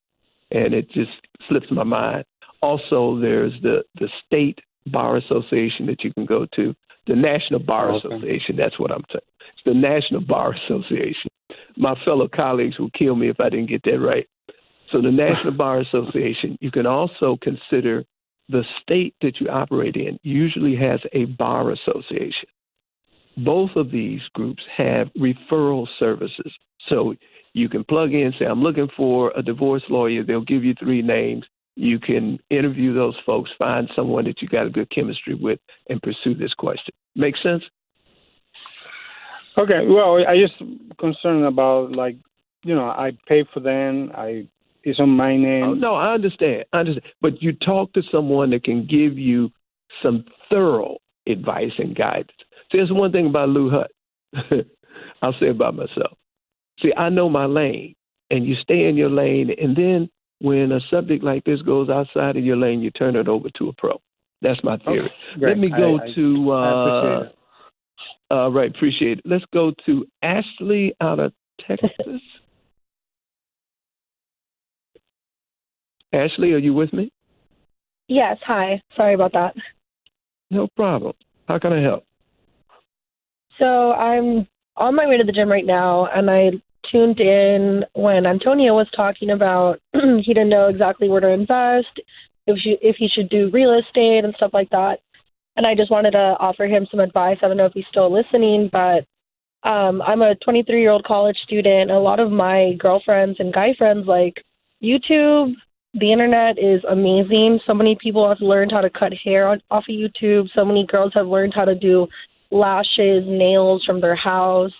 and it just slips my mind. Also, there's the State Bar Association that you can go to, the National Bar Association. That's what I'm saying. It's the National Bar Association. My fellow colleagues will kill me if I didn't get that right. So the National Bar Association, you can also consider the state that you operate in usually has a bar association. Both of these groups have referral services. So you can plug in, say, I'm looking for a divorce lawyer. They'll give you 3 names. You can interview those folks, find someone that you got a good chemistry with, and pursue this question. Make sense? Okay. Well, I just concerned about, like, I pay for them. It's on my name. Oh, no, I understand. But you talk to someone that can give you some thorough advice and guidance. See, there's one thing about Lou Hutt. I'll say about myself. See, I know my lane, and you stay in your lane, and then when a subject like this goes outside of your lane, you turn it over to a pro. That's my theory. Okay, let me go to. I appreciate it. Right, appreciate it. Let's go to Ashley out of Texas. Ashley, are you with me? Yes, hi. Sorry about that. No problem. How can I help? So I'm on my way to the gym right now, and I tuned in when Antonio was talking about he didn't know exactly where to invest, if he should do real estate and stuff like that. And I just wanted to offer him some advice. I don't know if he's still listening, but I'm a 23-year-old college student. A lot of my girlfriends and guy friends like YouTube. The internet is amazing. So many people have learned how to cut hair off of YouTube. So many girls have learned how to do lashes, nails from their house,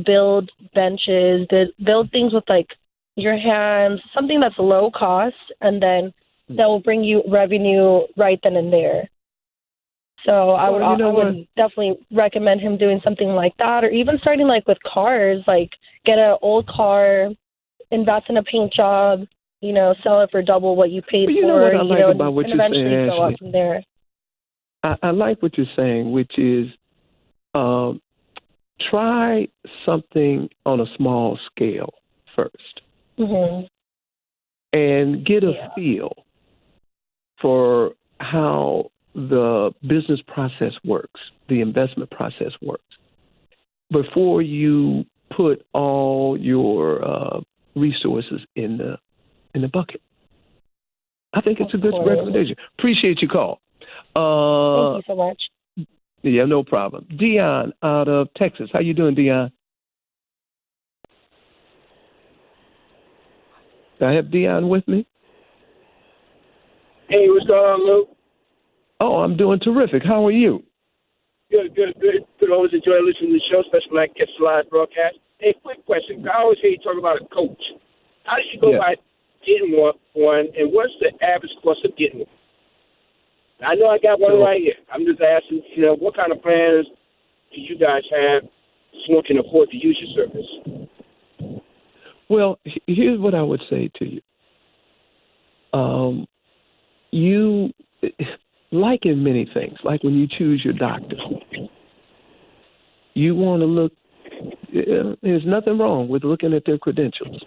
build benches, build things with like your hands, something that's low cost, and then that will bring you revenue right then and there. So I would definitely recommend him doing something like that, or even starting like with cars, like get an old car, invest in a paint job, sell it for double what you paid you for, know what I like about what and you're eventually saying, go up Ashley? from there. I like what you're saying, which is try something on a small scale first and get a feel for how the business process works, the investment process works, before you put all your resources in the bucket. I think it's a good recommendation. Appreciate your call. Thank you so much. Yeah, no problem. Dion out of Texas. How you doing, Dion? Do I have Dion with me? Hey, what's going on, Lou? Oh, I'm doing terrific. How are you? Good. Could always enjoy listening to the show, especially when I catch the live broadcast. Hey, quick question. I always hear you talk about a coach. How do you go by getting one, and what's the average cost of getting one? I know I got one right here. I'm just asking, what kind of plans do you guys have so someone can afford to use your service? Well, here's what I would say to you. You, like in many things, like when you choose your doctor, you want to look, there's nothing wrong with looking at their credentials,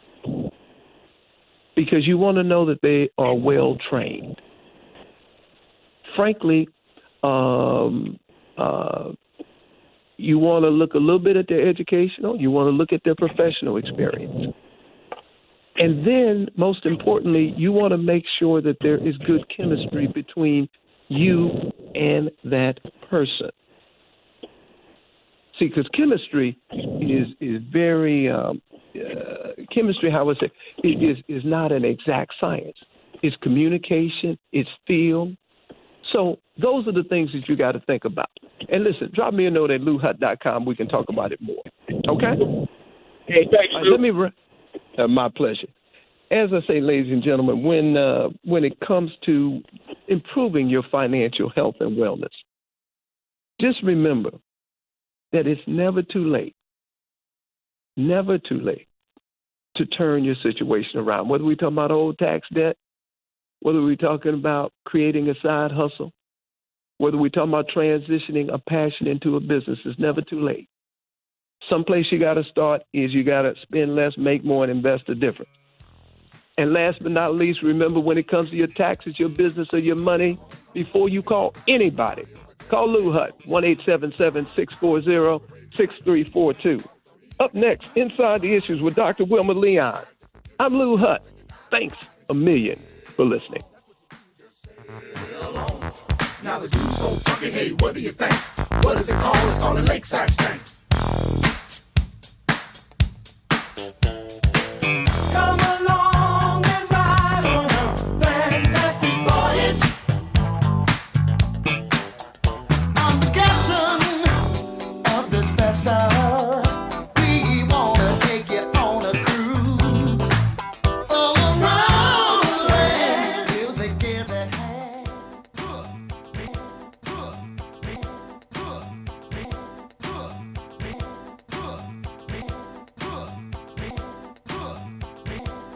because you want to know that they are well trained. Frankly, you want to look a little bit at their educational, you want to look at their professional experience. And then, most importantly, you want to make sure that there is good chemistry between you and that person. See, because chemistry is very, chemistry, how would I say, is not an exact science. It's communication, it's feel. So those are the things that you got to think about. And listen, drop me a note at LouHutt.com. We can talk about it more. Okay? Hey, thanks, Lou. Let me. My pleasure. As I say, ladies and gentlemen, when it comes to improving your financial health and wellness, just remember that it's never too late to turn your situation around. Whether we're talking about old tax debt, whether we're talking about creating a side hustle, whether we're talking about transitioning a passion into a business, it's never too late. Someplace you got to start is you got to spend less, make more, and invest a difference. And last but not least, remember, when it comes to your taxes, your business, or your money, before you call anybody, call Lou Hutt, 1-877-640-6342. Up next, Inside the Issues with Dr. Wilma Leon. I'm Lou Hutt. Thanks a million for listening. Now the dude's so funky, hey, what do you think? What is it called? It's called a lakeside stank.